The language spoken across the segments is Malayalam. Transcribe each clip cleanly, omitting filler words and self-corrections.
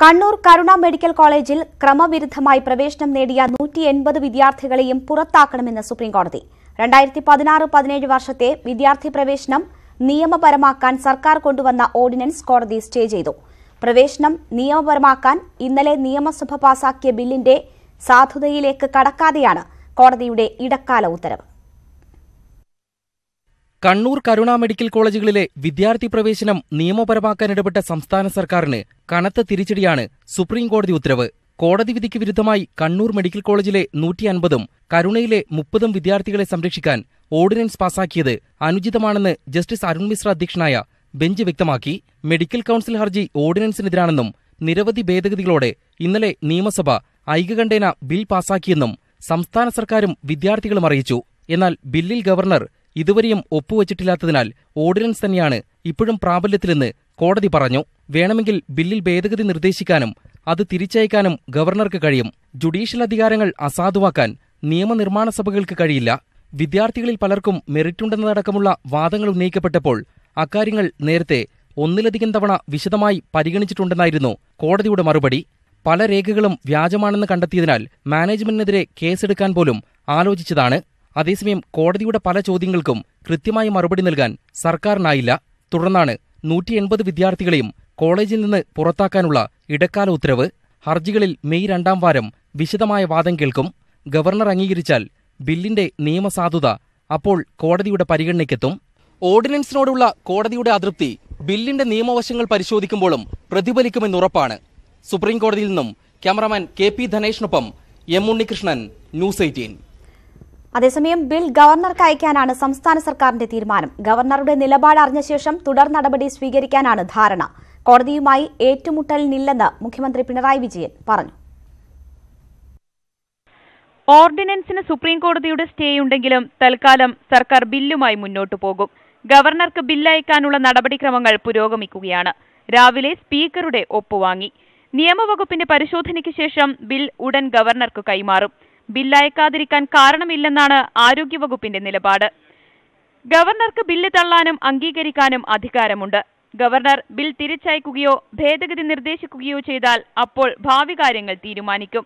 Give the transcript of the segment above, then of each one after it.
കണ്ണൂർ കരുണ മെഡിക്കൽ കോളേജിൽ ക്രമവിരുദ്ധമായി പ്രവേശനം നേടിയ 180 വിദ്യാർത്ഥികളെയും പുറത്താക്കണമെന്ന് സുപ്രീംകോടതി. 2016-17 വർഷത്തെ വിദ്യാർത്ഥി പ്രവേശനം നിയമപരമാക്കാൻ സർക്കാർ കൊണ്ടുവന്ന ഓർഡിനൻസ് കോടതി സ്റ്റേ ചെയ്തു. പ്രവേശനം നിയമപരമാക്കാൻ ഇന്നലെ നിയമസഭ പാസാക്കിയ ബില്ലിന്റെ സാധുതയിലേക്ക് കടക്കാതെയാണ് കോടതിയുടെ ഇടക്കാല ഉത്തരവ്. കണ്ണൂർ കരുണ മെഡിക്കൽ കോളേജുകളിലെ വിദ്യാർത്ഥി പ്രവേശനം നിയമപരമാക്കാൻ ഇടപെട്ട സംസ്ഥാന സർക്കാരിന് കനത്ത തിരിച്ചടിയാണ് സുപ്രീംകോടതി ഉത്തരവ്. കോടതി വിധിക്ക് വിരുദ്ധമായി കണ്ണൂർ മെഡിക്കൽ കോളേജിലെ 150ഉം കരുണയിലെ 30ഉം വിദ്യാർത്ഥികളെ സംരക്ഷിക്കാൻ ഓർഡിനൻസ് പാസാക്കിയത് അനുചിതമാണെന്ന് ജസ്റ്റിസ് അരുൺ മിശ്ര അധ്യക്ഷനായ ബെഞ്ച് വ്യക്തമാക്കി. മെഡിക്കൽ കൌൺസിൽ ഹർജി ഓർഡിനൻസിനെതിരാണെന്നും നിരവധി ഭേദഗതികളോടെ ഇന്നലെ നിയമസഭ ഐകകണ്ഠേന ബിൽ പാസാക്കിയെന്നും സംസ്ഥാന സർക്കാരും വിദ്യാർത്ഥികളും അറിയിച്ചു. എന്നാൽ ബില്ലിൽ ഗവർണർ ഇതുവരെയും ഒപ്പുവച്ചിട്ടില്ലാത്തതിനാൽ ഓർഡിനൻസ് തന്നെയാണ് ഇപ്പോഴും പ്രാബല്യത്തിലെന്ന് കോടതി പറഞ്ഞു. വേണമെങ്കിൽ ബില്ലിൽ ഭേദഗതി നിർദ്ദേശിക്കാനും അത് തിരിച്ചയക്കാനും ഗവർണർക്ക് കഴിയും. ജുഡീഷ്യൽ അധികാരങ്ങൾ അസാധുവാക്കാൻ നിയമനിർമ്മാണ സഭകൾക്ക് കഴിയില്ല. വിദ്യാർത്ഥികളിൽ പലർക്കും മെറിറ്റുണ്ടെന്നതടക്കമുള്ള വാദങ്ങൾ ഉന്നയിക്കപ്പെട്ടപ്പോൾ അക്കാര്യങ്ങൾ നേരത്തെ ഒന്നിലധികം തവണ വിശദമായി പരിഗണിച്ചിട്ടുണ്ടെന്നായിരുന്നു കോടതിയുടെ മറുപടി. പല രേഖകളും വ്യാജമാണെന്ന് കണ്ടെത്തിയതിനാൽ മാനേജ്മെന്റിനെതിരെ കേസെടുക്കാൻ പോലും ആലോചിച്ചതാണ്. അതേസമയം കോടതിയുടെ പല ചോദ്യങ്ങൾക്കും കൃത്യമായി മറുപടി നൽകാൻ സർക്കാരിനായില്ല. തുടർന്നാണ് 180 വിദ്യാർത്ഥികളെയും കോളേജിൽ നിന്ന് പുറത്താക്കാനുള്ള ഇടക്കാല ഉത്തരവ്. ഹർജികളിൽ മെയ് 2-ാം വാരം വിശദമായ വാദം കേൾക്കും. ഗവർണർ അംഗീകരിച്ചാൽ ബില്ലിന്റെ നിയമസാധുത അപ്പോൾ കോടതിയുടെ പരിഗണനയ്ക്കെത്തും. ഓർഡിനൻസിനോടുള്ള കോടതിയുടെ അതൃപ്തി ബില്ലിന്റെ നിയമവശങ്ങൾ പരിശോധിക്കുമ്പോഴും പ്രതിഫലിക്കുമെന്നുറപ്പാണ്. സുപ്രീംകോടതിയിൽ നിന്നും cameraman KP ധനേഷിനൊപ്പം M Unnikrishnan, news 18. അതേസമയം ബിൽ ഗവർണർക്ക് അയക്കാനാണ് സംസ്ഥാന സർക്കാരിന്റെ തീരുമാനം. ഗവർണറുടെ നിലപാട് അറിഞ്ഞ ശേഷം തുടർ നടപടി സ്വീകരിക്കാനാണ് ധാരണ. കോടതിയുമായി ഏറ്റുമുട്ടലിനില്ലെന്ന് മുഖ്യമന്ത്രി പിണറായി വിജയൻ പറഞ്ഞു. ഓർഡിനൻസിന് സുപ്രീംകോടതിയുടെ സ്റ്റേയുണ്ടെങ്കിലും തൽക്കാലം സർക്കാർ ബില്ലുമായി മുന്നോട്ടു പോകും. ഗവർണർക്ക് ബില്ലയക്കാനുള്ള നടപടിക്രമങ്ങൾ പുരോഗമിക്കുകയാണ്. രാവിലെ സ്പീക്കറുടെ ഒപ്പുവാങ്ങി. നിയമവകുപ്പിന്റെ പരിശോധനയ്ക്ക് ശേഷം ബിൽ ഉടൻ ഗവർണർക്ക് കൈമാറും. ബില്ലയക്കാതിരിക്കാൻ കാരണമില്ലെന്നാണ് ആരോഗ്യവകുപ്പിന്റെ നിലപാട്. ഗവർണർക്ക് ബില്ല് തള്ളാനും അംഗീകരിക്കാനും അധികാരമുണ്ട്. ഗവർണർ ബിൽ തിരിച്ചയക്കുകയോ ഭേദഗതി നിർദ്ദേശിക്കുകയോ ചെയ്താൽ അപ്പോൾ ഭാവി കാര്യങ്ങൾ തീരുമാനിക്കും.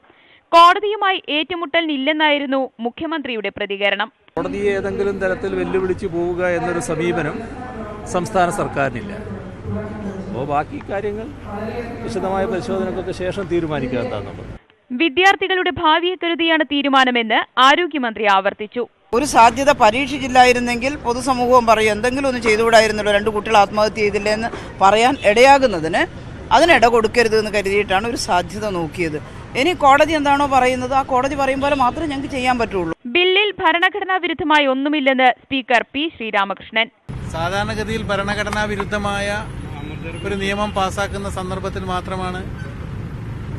കോടതിയുമായി ഏറ്റുമുട്ടലിനില്ലെന്നായിരുന്നു മുഖ്യമന്ത്രിയുടെ പ്രതികരണം. കോടതിയെ ഏതെങ്കിലും തരത്തിൽ വെല്ലുവിളിച്ചു പോവുക എന്നൊരു സമീപനം സംസ്ഥാന സർക്കാരിനില്ല. അപ്പോൾ ബാക്കി കാര്യങ്ങൾ വിശദമായ പരിശോധനയ്ക്കൊക്കെ ശേഷം തീരുമാനിക്കുക എന്താണെന്നുള്ളത്. വിദ്യാർത്ഥികളുടെ ഭാവിയെ കരുതിയാണ് തീരുമാനമെന്ന് ആരോഗ്യമന്ത്രി ആവർത്തിച്ചു. ഒരു സാധ്യത പരീക്ഷിച്ചില്ലായിരുന്നെങ്കിൽ പൊതുസമൂഹവും പറയും എന്തെങ്കിലും ഒന്ന് ചെയ്തുകൂടായിരുന്നല്ലോ, 2 കുട്ടികൾ ആത്മഹത്യ ചെയ്തില്ലേ എന്ന് പറയാൻ ഇടയാകുന്നതിന് അതിനിട കൊടുക്കരുത് എന്ന് കരുതിയിട്ടാണ് ഒരു സാധ്യത നോക്കിയത്. ഇനി കോടതി എന്താണോ പറയുന്നത് ആ കോടതി പറയും പോലെ മാത്രമേ ഞങ്ങൾക്ക് ചെയ്യാൻ പറ്റുള്ളൂ. ബില്ലിൽ ഭരണഘടനാ വിരുദ്ധമായി ഒന്നുമില്ലെന്ന് സ്പീക്കർ P ശ്രീരാമകൃഷ്ണൻ. സാധാരണഗതിയിൽ ഭരണഘടനാ വിരുദ്ധമായ ഒരു നിയമം പാസാക്കുന്ന സന്ദർഭത്തിൽ മാത്രമാണ്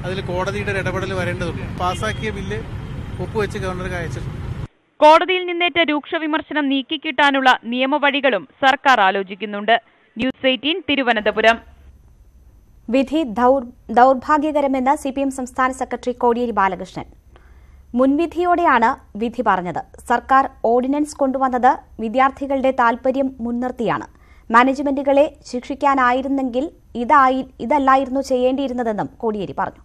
അതിൽ കോടതിയുടെ ഇടപെടൽ വരേണ്ടതുള്ളൂ. പാസാക്കിയ ബില്ല് ഒപ്പുവെച്ച് ഗവർണർക്ക് അയച്ചിട്ടുണ്ട്. കോടതിയിൽ നിന്നേറ്റ രൂക്ഷ വിമർശനം നീക്കിക്കിട്ടാനുള്ള നിയമവഴികളും സർക്കാർ ആലോചിക്കുന്നുണ്ട്. ന്യൂസ് 18 തിരുവനന്തപുരം. വിധി ദൌർഭാഗ്യകരമെന്ന് CPM സംസ്ഥാന സെക്രട്ടറി കോടിയേരി ബാലകൃഷ്ണൻ. മുൻവിധിയോടെയാണ് വിധി പറഞ്ഞത്. സർക്കാർ ഓർഡിനൻസ് കൊണ്ടുവന്നത് വിദ്യാർത്ഥികളുടെ താൽപര്യം മുൻനിർത്തിയാണ്. മാനേജ്മെന്റുകളെ ശിക്ഷിക്കാനായിരുന്നെങ്കിൽ ഇതല്ലായിരുന്നു ചെയ്യേണ്ടിയിരുന്നതെന്നും കോടിയേരി പറഞ്ഞു.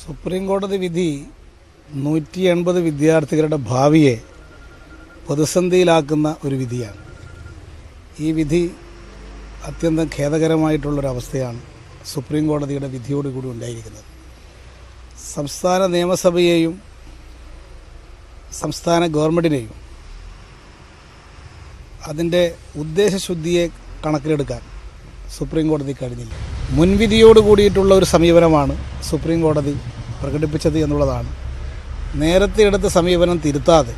സുപ്രീംകോടതി വിധി 180 വിദ്യാർത്ഥികളുടെ ഭാവിയെ പ്രതിസന്ധിയിലാക്കുന്ന ഒരു വിധിയാണ്. ഈ വിധി അത്യന്തം ഖേദകരമായിട്ടുള്ളൊരവസ്ഥയാണ് സുപ്രീംകോടതിയുടെ വിധിയോടുകൂടി ഉണ്ടായിരിക്കുന്നത്. സംസ്ഥാന നിയമസഭയെയും സംസ്ഥാന ഗവൺമെൻറ്റിനെയും അതിൻ്റെ ഉദ്ദേശശുദ്ധിയെ കണക്കിലെടുക്കാൻ സുപ്രീംകോടതി കഴിഞ്ഞില്ല. മുൻവിധിയോട് കൂടിയിട്ടുള്ള ഒരു സമീപനമാണ് സുപ്രീംകോടതി പ്രകടിപ്പിച്ചത് എന്നുള്ളതാണ്. നേരത്തെ എടുത്ത സമീപനം തിരുത്താതെ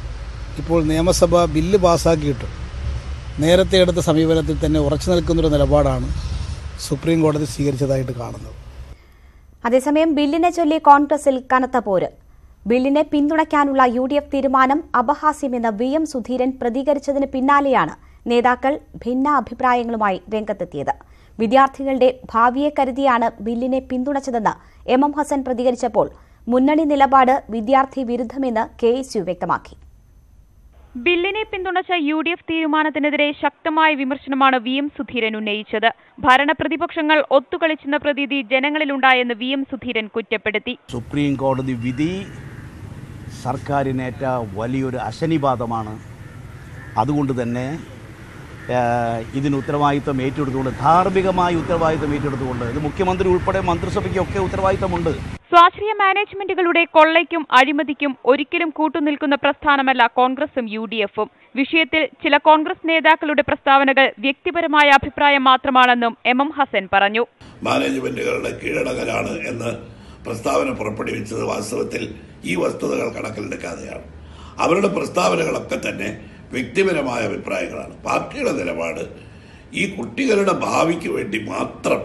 ഇപ്പോൾ നിയമസഭ ബില്ല് പാസ്സാക്കിയിട്ടും നേരത്തെ എടുത്ത സമീപനത്തിൽ തന്നെ ഉറച്ചു നിൽക്കുന്നൊരു നിലപാടാണ് സുപ്രീംകോടതി സ്വീകരിച്ചതായിട്ട് കാണുന്നത്. അതേസമയം ബില്ലിനെ ചൊല്ലി കോൺഗ്രസിൽ കനത്ത പോര്. ബില്ലിനെ പിന്തുണയ്ക്കാനുള്ള UDF തീരുമാനം അപഹാസ്യമെന്ന് VM സുധീരൻ പ്രതികരിച്ചതിന് പിന്നാലെയാണ് നേതാക്കൾ ഭിന്ന അഭിപ്രായങ്ങളുമായി രംഗത്തെത്തിയത്. വിദ്യാർത്ഥികളുടെ ഭാവിയെ കരുതിയാണ് ബില്ലിനെ പിന്തുണച്ചതെന്ന് MM ഹസൻ പ്രതികരിച്ചപ്പോൾ മുന്നണി നിലപാട് വിദ്യാർത്ഥി വിരുദ്ധമെന്ന് KSU വ്യക്തമാക്കി. ബില്ലിനെ പിന്തുണച്ച UDF തീരുമാനത്തിനെതിരെ ശക്തമായ വിമർശനമാണ് VM സുധീരൻ ഉന്നയിച്ചത്. ഭരണപ്രതിപക്ഷങ്ങൾ ഒത്തുകളിച്ചെന്ന പ്രതീതി ജനങ്ങളിലുണ്ടായെന്ന് VM സുധീരൻ കുറ്റപ്പെടുത്തി. സുപ്രീം കോടതി വിധി സർക്കാരിനേറ്റ വലിയൊരു അശനിപാതമാണ്. അതുകൊണ്ട് തന്നെ ഇതിന് ഉത്തരവാദിത്വം ഏറ്റെടുത്തുകൊണ്ട്, ധാർമ്മികമായ ഉത്തരവാദിത്വം ഏറ്റെടുത്തുകൊണ്ട്, ഇത് മുഖ്യമന്ത്രി ഉൾപ്പെടെ മന്ത്രിസഭയ്ക്കൊക്കെ ഉത്തരവാദിത്വമുണ്ട്. സ്വാശ്രയ മാനേജ്മെന്റുകളുടെ കൊള്ളയ്ക്കും അഴിമതിക്കും ഒരിക്കലും കൂട്ടുനിൽക്കുന്ന പ്രസ്ഥാനമല്ല കോൺഗ്രസും UDFും. വിഷയത്തിൽ ചില കോൺഗ്രസ് നേതാക്കളുടെ പ്രസ്താവനകൾ വ്യക്തിപരമായ അഭിപ്രായം മാത്രമാണെന്നും MM ഹസൻ പറഞ്ഞു. മാനേജ്മെന്റുകളുടെ കീഴടങ്ങലാണ് എന്ന് പ്രസ്താവന പുറപ്പെടുവിച്ചത് വാസ്തവത്തിൽ ഈ വസ്തുതകൾ കണക്കിലെടുക്കാതെയാണ്. അവരുടെ പ്രസ്താവനകളൊക്കെ തന്നെ വ്യക്തിപരമായ അഭിപ്രായങ്ങളാണ്. പാർട്ടിയുടെ നിലപാട് ഈ കുട്ടികളുടെ ഭാവിക്ക് വേണ്ടി മാത്രം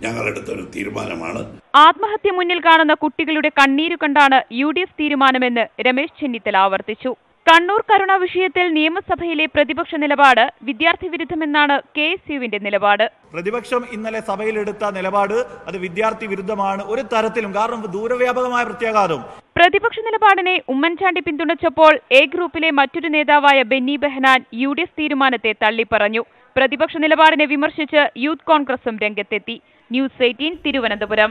ഞങ്ങളെടുത്തൊരു തീരുമാനമാണ്. ആത്മഹത്യ മുന്നിൽ കാണുന്ന കുട്ടികളുടെ കണ്ണീരു കണ്ടാണ് UDF തീരുമാനമെന്ന് രമേശ് ചെന്നിത്തല ആവർത്തിച്ചു. കണ്ണൂർ കരുണ വിഷയത്തിൽ നിയമസഭയിലെ പ്രതിപക്ഷ നിലപാട് വിദ്യാർത്ഥി വിരുദ്ധമെന്നാണ് KSUവിന്റെ നിലപാട്. പ്രതിപക്ഷം ഇന്നലെ സഭയിലെടുത്ത നിലപാട് അത് വിദ്യാർത്ഥി വിരുദ്ധമാണ് ഒരു തരത്തിലും. കാരണം ദൂരവ്യാപകമായ പ്രത്യാഘാതം. പ്രതിപക്ഷ നിലപാടിനെ ഉമ്മൻചാണ്ടി പിന്തുണച്ചപ്പോൾ A ഗ്രൂപ്പിലെ മറ്റൊരു നേതാവായ ബെന്നി ബെഹനാൻ UDF തീരുമാനത്തെ തള്ളിപ്പറഞ്ഞു. പ്രതിപക്ഷ നിലപാടിനെ വിമർശിച്ച് യൂത്ത് കോൺഗ്രസും രംഗത്തെത്തി. ന്യൂസ് 18 തിരുവനന്തപുരം.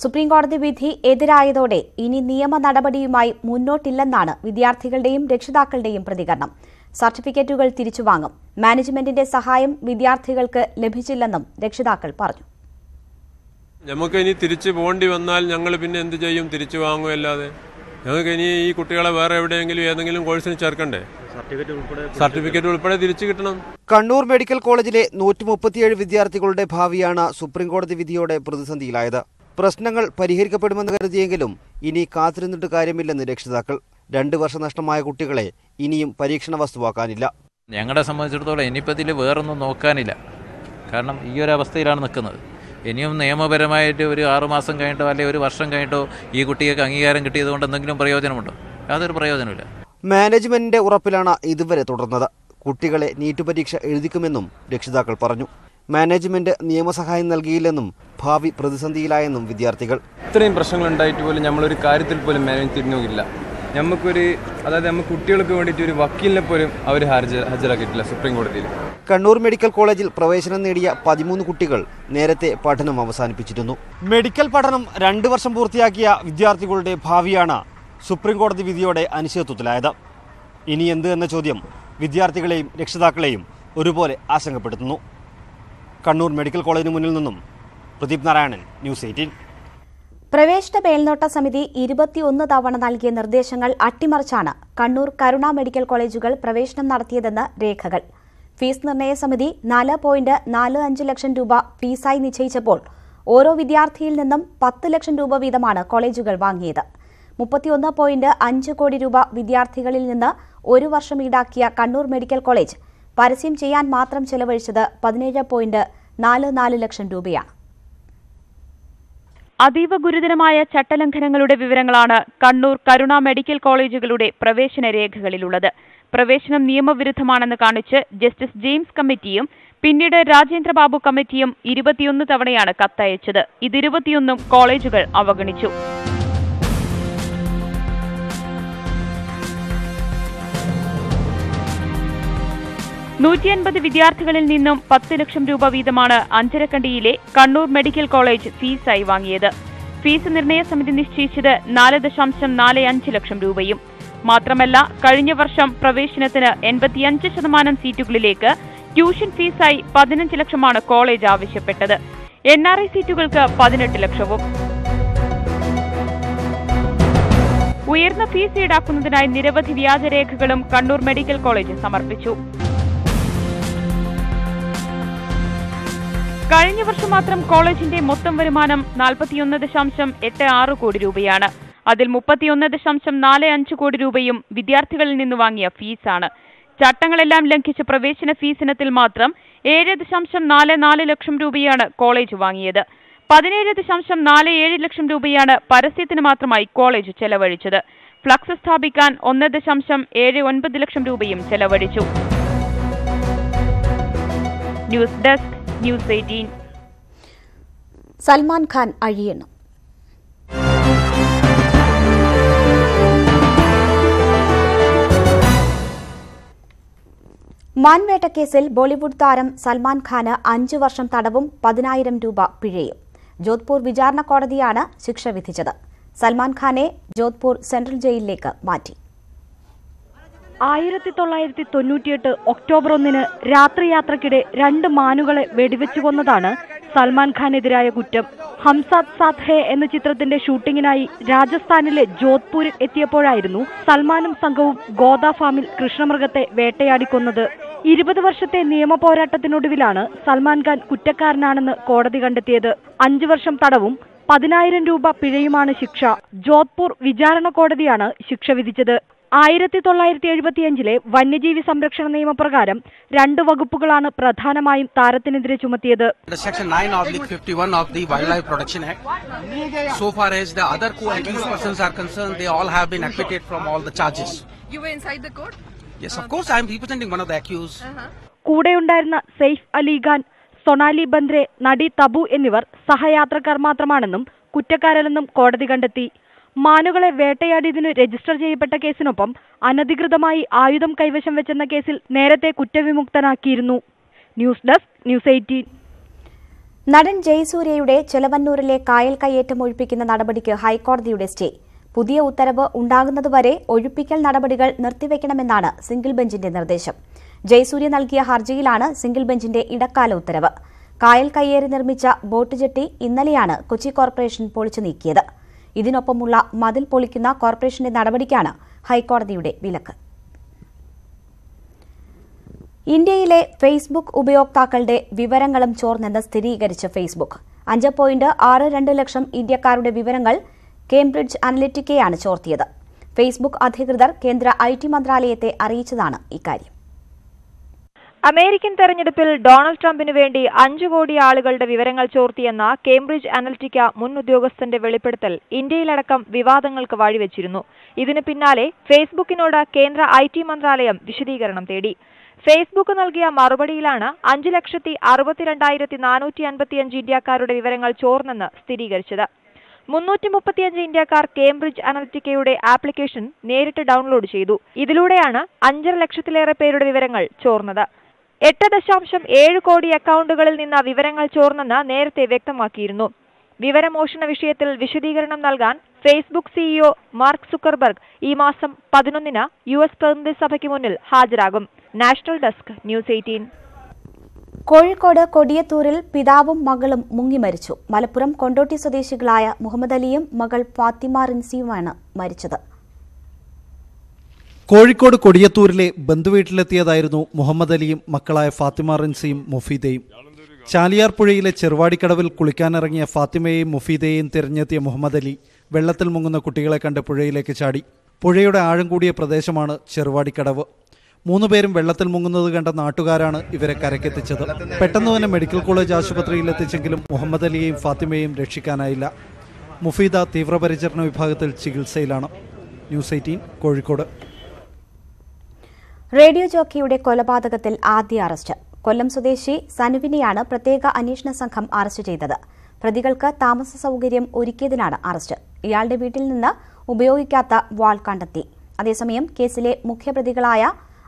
സുപ്രീംകോടതി വിധി എതിരായതോടെ ഇനി നിയമ നടപടിയുമായി മുന്നോട്ടില്ലെന്നാണ് വിദ്യാർത്ഥികളുടെയും രക്ഷിതാക്കളുടെയും പ്രതികരണം. സർട്ടിഫിക്കറ്റുകൾ തിരിച്ചുവാങ്ങും. മാനേജ്മെന്റിന്റെ സഹായം വിദ്യാർത്ഥികൾക്ക് ലഭിച്ചില്ലെന്നും രക്ഷിതാക്കൾ പറഞ്ഞു. നമുക്ക് ഇനി തിരിച്ചു പോകേണ്ടി വന്നാൽ ഞങ്ങൾ പിന്നെ എന്ത് ചെയ്യും? തിരിച്ചു വാങ്ങുമല്ലാതെ. ഞങ്ങൾക്ക് ഇനി ഈ കുട്ടികളെ വേറെ എവിടെയെങ്കിലും ഏതെങ്കിലും കോഴ്സിന് ചേർക്കണ്ടേ? സർട്ടിഫിക്കറ്റ് ഉൾപ്പെടെ തിരിച്ചു കിട്ടണം. കണ്ണൂർ മെഡിക്കൽ കോളേജിലെ 137 വിദ്യാർത്ഥികളുടെ ഭാവിയാണ് സുപ്രീംകോടതി വിധിയോടെ പ്രതിസന്ധിയിലായത്. പ്രശ്നങ്ങൾ പരിഹരിക്കപ്പെടുമെന്ന് കരുതിയെങ്കിലും ഇനി കാത്തിരുന്നിട്ട് കാര്യമില്ലെന്ന് രക്ഷിതാക്കൾ. 2 വർഷം നഷ്ടമായ കുട്ടികളെ ഇനിയും പരീക്ഷണ വസ്തുവാക്കാനില്ല. ഞങ്ങളെ സംബന്ധിച്ചിടത്തോളം ഇനിയിപ്പോൾ ഇതിൽ വേറൊന്നും നോക്കാനില്ല. കാരണം ഈ ഒരു അവസ്ഥയിലാണ് നിൽക്കുന്നത്. ഇനിയും നിയമപരമായിട്ട് ഒരു 6 മാസം കഴിഞ്ഞിട്ടോ അല്ലെങ്കിൽ 1 വർഷം കഴിഞ്ഞിട്ടോ ഈ കുട്ടികൾക്ക് അംഗീകാരം കിട്ടിയതുകൊണ്ട് എന്തെങ്കിലും പ്രയോജനമുണ്ടോ? യാതൊരു പ്രയോജനമില്ല. മാനേജ്മെന്റിന്റെ ഉറപ്പിലാണ് ഇതുവരെ തുടർന്നത്. കുട്ടികളെ നീറ്റ് പരീക്ഷ എഴുതിക്കുമെന്നും രക്ഷിതാക്കൾ പറഞ്ഞു. മാനേജ്മെന്റ് നിയമസഹായം നൽകിയില്ലെന്നും ഭാവി പ്രതിസന്ധിയിലായെന്നും വിദ്യാർത്ഥികൾ. ഇത്രയും പ്രശ്നങ്ങൾ ഉണ്ടായിട്ട് പോലും നമ്മളൊരു കാര്യത്തിൽ പോലും മാനേജ് തിരിഞ്ഞുമില്ല. നമുക്ക് കുട്ടികൾക്ക് വേണ്ടിയിട്ട് ഒരു വക്കീലിനെ പോലും അവർ ഹാജരാക്കിയിട്ടില്ല സുപ്രീം കോടതിയിൽ. കണ്ണൂർ മെഡിക്കൽ കോളേജിൽ പ്രവേശനം നേടിയ 13 കുട്ടികൾ നേരത്തെ പഠനം അവസാനിപ്പിച്ചിരുന്നു. മെഡിക്കൽ പഠനം 2 വർഷം പൂർത്തിയാക്കിയ വിദ്യാർത്ഥികളുടെ ഭാവിയാണ് സുപ്രീം കോടതി വിധിയോടെ അനിശ്ചിതത്വത്തിലായത്. ഇനി എന്ത് എന്ന ചോദ്യം വിദ്യാർത്ഥികളെയും രക്ഷിതാക്കളെയും ഒരുപോലെ ആശങ്കപ്പെടുത്തുന്നു. കണ്ണൂർ മെഡിക്കൽ കോളേജിന് മുന്നിൽ നിന്നും പ്രദീപ് നാരായണൻ, ന്യൂസ് 18. പ്രവേശന മേൽനോട്ട സമിതി 21 തവണ നൽകിയ നിർദ്ദേശങ്ങൾ അട്ടിമറിച്ചാണ് കണ്ണൂർ കരുണ മെഡിക്കൽ കോളേജുകൾ പ്രവേശനം നടത്തിയതെന്ന് രേഖകൾ. ഫീസ് നിർണയ സമിതി 4.45 ലക്ഷം രൂപ ഫീസായി നിശ്ചയിച്ചപ്പോൾ ഓരോ വിദ്യാർത്ഥിയിൽ നിന്നും 10 ലക്ഷം രൂപ വീതമാണ് കോളേജുകൾ വാങ്ങിയത്. 31.5 കോടി രൂപ വിദ്യാർത്ഥികളിൽ നിന്ന് 1 വർഷം ഈടാക്കിയ കണ്ണൂർ മെഡിക്കൽ കോളേജ് പരസ്യം ചെയ്യാൻ മാത്രം ചെലവഴിച്ചത് 17.44 ലക്ഷം രൂപയാണ്. അതീവ ഗുരുതരമായ ചട്ടലംഘനങ്ങളുടെ വിവരങ്ങളാണ് കണ്ണൂർ കരുണ മെഡിക്കൽ കോളേജുകളുടെ പ്രവേശന രേഖകളിലുള്ളത്. പ്രവേശനം നിയമവിരുദ്ധമാണെന്ന് കാണിച്ച് ജസ്റ്റിസ് ജെയിംസ് കമ്മിറ്റിയും പിന്നീട് രാജേന്ദ്രബാബു കമ്മിറ്റിയും 21 തവണയാണ് കത്തയച്ചത്. ഇത് 21 കോളേജുകൾ അവഗണിച്ചു. $150 വിദ്യാർത്ഥികളിൽ നിന്നും 10 ലക്ഷം രൂപ വീതമാണ് അഞ്ചരക്കണ്ടിയിലെ കണ്ണൂർ മെഡിക്കൽ കോളേജ് ഫീസായി വാങ്ങിയത്. ഫീസ് നിർണയ സമിതി നിശ്ചയിച്ചത് 4.45 ലക്ഷം രൂപയും. മാത്രമല്ല, കഴിഞ്ഞ വർഷം പ്രവേശനത്തിന് 85% സീറ്റുകളിലേക്ക് ട്യൂഷൻ ഫീസായി 15 ലക്ഷമാണ് കോളേജ് ആവശ്യപ്പെട്ടത്. NRI സീറ്റുകൾക്ക് 18 ലക്ഷവും. ഉയർന്ന ഫീസ് ഈടാക്കുന്നതിനായി നിരവധി വ്യാജരേഖകളും കണ്ണൂർ മെഡിക്കൽ കോളേജ് സമർപ്പിച്ചു. കഴിഞ്ഞ വർഷം മാത്രം കോളേജിന്റെ മൊത്തം വരുമാനം 41.86 കോടി രൂപയാണ്. അതിൽ 31.45 കോടി രൂപയും വിദ്യാർത്ഥികളിൽ നിന്ന് വാങ്ങിയ ഫീസാണ്. ചട്ടങ്ങളെല്ലാം ലംഘിച്ച് പ്രവേശന ഫീസ് ഇനത്തിൽ മാത്രം 7.44 ലക്ഷം രൂപയാണ് കോളേജ് വാങ്ങിയത്. 17.47 ലക്ഷം രൂപയാണ് പരസ്യത്തിന് മാത്രമായി കോളേജ് ചെലവഴിച്ചത്. ഫ്ലക്സ് സ്ഥാപിക്കാൻ 1.79 ലക്ഷം രൂപയും ചെലവഴിച്ചു. News desk, news 18. Salman Khan അഴിയണം. മാൻവേട്ടക്കേസിൽ ബോളിവുഡ് താരം സൽമാൻ ഖാന് 5 വർഷം തടവും 10,000 രൂപ പിഴയും. ജോധ്പൂർ വിചാരണ കോടതിയാണ് ശിക്ഷ വിധിച്ചത്. സൽമാൻ ഖാനെ ജോധ്പൂർ സെൻട്രൽ ജയിലിലേക്ക് മാറ്റി. 1998 ഒക്ടോബർ 1 രാത്രിയാത്രയ്ക്കിടെ 2 മാനുകളെ വെടിവെച്ചു കൊന്നതാണ് സൽമാൻ ഖാനെതിരായ കുറ്റം. ഹംസാദ് സാത്ത് ഹേ എന്ന ചിത്രത്തിന്റെ ഷൂട്ടിങ്ങിനായി രാജസ്ഥാനിലെ ജോധ്പൂരിൽ എത്തിയപ്പോഴായിരുന്നു സൽമാനും സംഘവും ഗോദ ഫാമിൽ കൃഷ്ണമൃഗത്തെ വേട്ടയാടിക്കൊന്നത്. 20 വർഷത്തെ നിയമ പോരാട്ടത്തിനൊടുവിലാണ് സൽമാൻ ഖാൻ കുറ്റക്കാരനാണെന്ന് കോടതി കണ്ടെത്തിയത്. 5 വർഷം തടവും 10,000 രൂപ പിഴയുമാണ് ശിക്ഷ. ജോധ്പൂർ വിചാരണ കോടതിയാണ് ശിക്ഷ വിധിച്ചത്. 1975 വന്യജീവി സംരക്ഷണ നിയമപ്രകാരം 2 വകുപ്പുകളാണ് പ്രധാനമായും താരത്തിനെതിരെ ചുമത്തിയത്. Section 9/51 of the Wildlife Protection Act. So far as the other co-accused persons are concerned, they all have been acquitted from all the charges. You were inside the court? Yes, of course, I am representing one of the accused. കൂടെയുണ്ടായിരുന്ന സെയ്ഫ് അലി ഖാൻ, സൊണാലി ബന്ദ്രെ, നടി തബു എന്നിവർ സഹയാത്രക്കാർ മാത്രമാണെന്നും കുറ്റക്കാരല്ലെന്നും കോടതി കണ്ടെത്തി. മാനുകളെ വേട്ടയാടിയതിനു രജിസ്റ്റർ ചെയ്യപ്പെട്ട കേസിനൊപ്പം അനധികൃതമായി ആയുധം കൈവശം വെച്ചെന്ന കേസിൽ നേരത്തെ കുറ്റവിമുക്തനാക്കിയിരുന്നു. News desk news 18. നടൻ ജയസൂര്യയുടെ ചെലവന്നൂരിലെ കായൽ കയ്യേറ്റം ഒഴിപ്പിക്കുന്ന നടപടിക്ക് ഹൈക്കോടതിയുടെ സ്റ്റേ. പുതിയ ഉത്തരവ് ഉണ്ടാകുന്നതുവരെ ഒഴിപ്പിക്കൽ നടപടികൾ നിർത്തിവെക്കണമെന്നാണ് സിംഗിൾ ബെഞ്ചിന്റെ നിർദ്ദേശം. ജയസൂര്യ നൽകിയ ഹർജിയിലാണ് സിംഗിൾ ബെഞ്ചിന്റെ ഇടക്കാല ഉത്തരവ്. കായൽ കയ്യേറി നിർമ്മിച്ച ബോട്ട് ജെട്ടി ഇന്നലെയാണ് കൊച്ചി കോർപ്പറേഷൻ പൊളിച്ചു നീക്കിയത്. ഇതിനൊപ്പമുള്ള മതിൽ പൊളിക്കുന്ന കോർപ്പറേഷന്റെ നടപടിക്കാണ് ഹൈക്കോടതിയുടെ വിലക്ക്. ഇന്ത്യയിലെ ഫേസ്ബുക്ക് ഉപയോക്താക്കളുടെ വിവരങ്ങളും ചോർന്നെന്ന് സ്ഥിരീകരിച്ച ഫേസ്ബുക്ക്. 5.62 ലക്ഷം ഇന്ത്യക്കാരുടെ വിവരങ്ങൾ കേംബ്രിഡ്ജ് അനലിറ്റിക്കയാണ് ചോർത്തിയത്. ഫേസ്ബുക്ക് അധികൃതർ കേന്ദ്ര IT മന്ത്രാലയത്തെ അറിയിച്ചതാണ് ഇക്കാര്യം. അമേരിക്കൻ തെരഞ്ഞെടുപ്പിൽ ഡൊണാൾഡ് ട്രംപിന് വേണ്ടി 5 കോടി ആളുകളുടെ വിവരങ്ങൾ ചോർത്തിയെന്ന കേംബ്രിഡ്ജ് അനലിറ്റിക്ക മുൻ ഉദ്യോഗസ്ഥന്റെ വെളിപ്പെടുത്തൽ ഇന്ത്യയിലടക്കം വിവാദങ്ങൾക്ക് വഴിവെച്ചിരുന്നു. ഇതിന് പിന്നാലെ ഫേസ്ബുക്കിനോട് കേന്ദ്ര IT മന്ത്രാലയം വിശദീകരണം തേടി. ഫേസ്ബുക്ക് നൽകിയ മറുപടിയിലാണ് 5,62,455 ഇന്ത്യക്കാരുടെ വിവരങ്ങൾ ചോർന്നെന്ന് സ്ഥിരീകരിച്ചത്. 335 ഇന്ത്യക്കാർ കേംബ്രിഡ്ജ് അനലിറ്റിക്കയുടെ ആപ്ലിക്കേഷൻ നേരിട്ട് ഡൗൺലോഡ് ചെയ്തു. ഇതിലൂടെയാണ് 5.5 ലക്ഷത്തിലേറെ പേരുടെ വിവരങ്ങൾ ചോർന്നത്. 8.7 കോടി അക്കൌണ്ടുകളിൽ നിന്ന് വിവരങ്ങൾ ചോർന്നെന്ന് നേരത്തെ വ്യക്തമാക്കിയിരുന്നു. വിവരമോഷണ വിഷയത്തിൽ വിശദീകരണം നൽകാൻ ഫേസ്ബുക്ക് CEO മാർക്ക് സുക്കർബർഗ് ഈ മാസം 11 US പ്രതിനിധി സഭയ്ക്ക് മുന്നിൽ ഹാജരാകും. National desk news 18. കോഴിക്കോട് കൊടിയത്തൂരിൽ പിതാവും മകളും മുങ്ങിമരിച്ചു. മലപ്പുറം കൊണ്ടോട്ടി സ്വദേശികളായ മുഹമ്മദ് അലിയും മകൾ ഫാത്തിമ റിൻസിയുമാണ് മരിച്ചത്. കോഴിക്കോട് കൊടിയത്തൂരിലെ ബന്ധുവീട്ടിലെത്തിയതായിരുന്നു മുഹമ്മദ് അലിയും മക്കളായ ഫാത്തിമ റിൻസിയും മുഫീദയും. ചാലിയാർ പുഴയിലെ ചെറുവാടിക്കടവിൽ കുളിക്കാനിറങ്ങിയ ഫാത്തിമയെയും മുഫീദയെയും തിരഞ്ഞെത്തിയ മുഹമ്മദ് അലി വെള്ളത്തിൽ മുങ്ങുന്ന കുട്ടികളെ കണ്ട് പുഴയിലേക്ക് ചാടി. പുഴയുടെ ആഴം കൂടിയ പ്രദേശമാണ് ചെറുവാടിക്കടവ്. 3 പേരും വെള്ളത്തിൽ മുങ്ങുന്നത് കണ്ട നാട്ടുകാരാണ് ഇവരെ കരക്കെത്തിച്ചത്. പെട്ടെന്ന് തന്നെ മെഡിക്കൽ കോളേജ് ആശുപത്രിയിൽ എത്തിച്ചെങ്കിലും മുഹമ്മദ് അലിയെയും ഫാത്തിമയെയും രക്ഷിക്കാനായില്ല. മുഫീദ തീവ്രപരിചരണ വിഭാഗത്തിൽ ചികിത്സയിലാണ്. ന്യൂസ് 18 കോഴിക്കോട്. റേഡിയോ ജോക്കിയുടെ കൊലപാതകത്തിൽ ആദ്യ അറസ്റ്റ്. കൊല്ലം സ്വദേശി സനുവിനെയാണ് പ്രത്യേക അന്വേഷണ സംഘം അറസ്റ്റ് ചെയ്തത്. പ്രതികൾക്ക് താമസ സൌകര്യം ഒരുക്കിയതിനാണ് അറസ്റ്റ്. ഇയാളുടെ വീട്ടിൽ നിന്ന് ഉപയോഗിക്കാത്ത വാൾ കണ്ടെത്തി. അതേസമയം കേസിലെ മുഖ്യപ്രതികളായ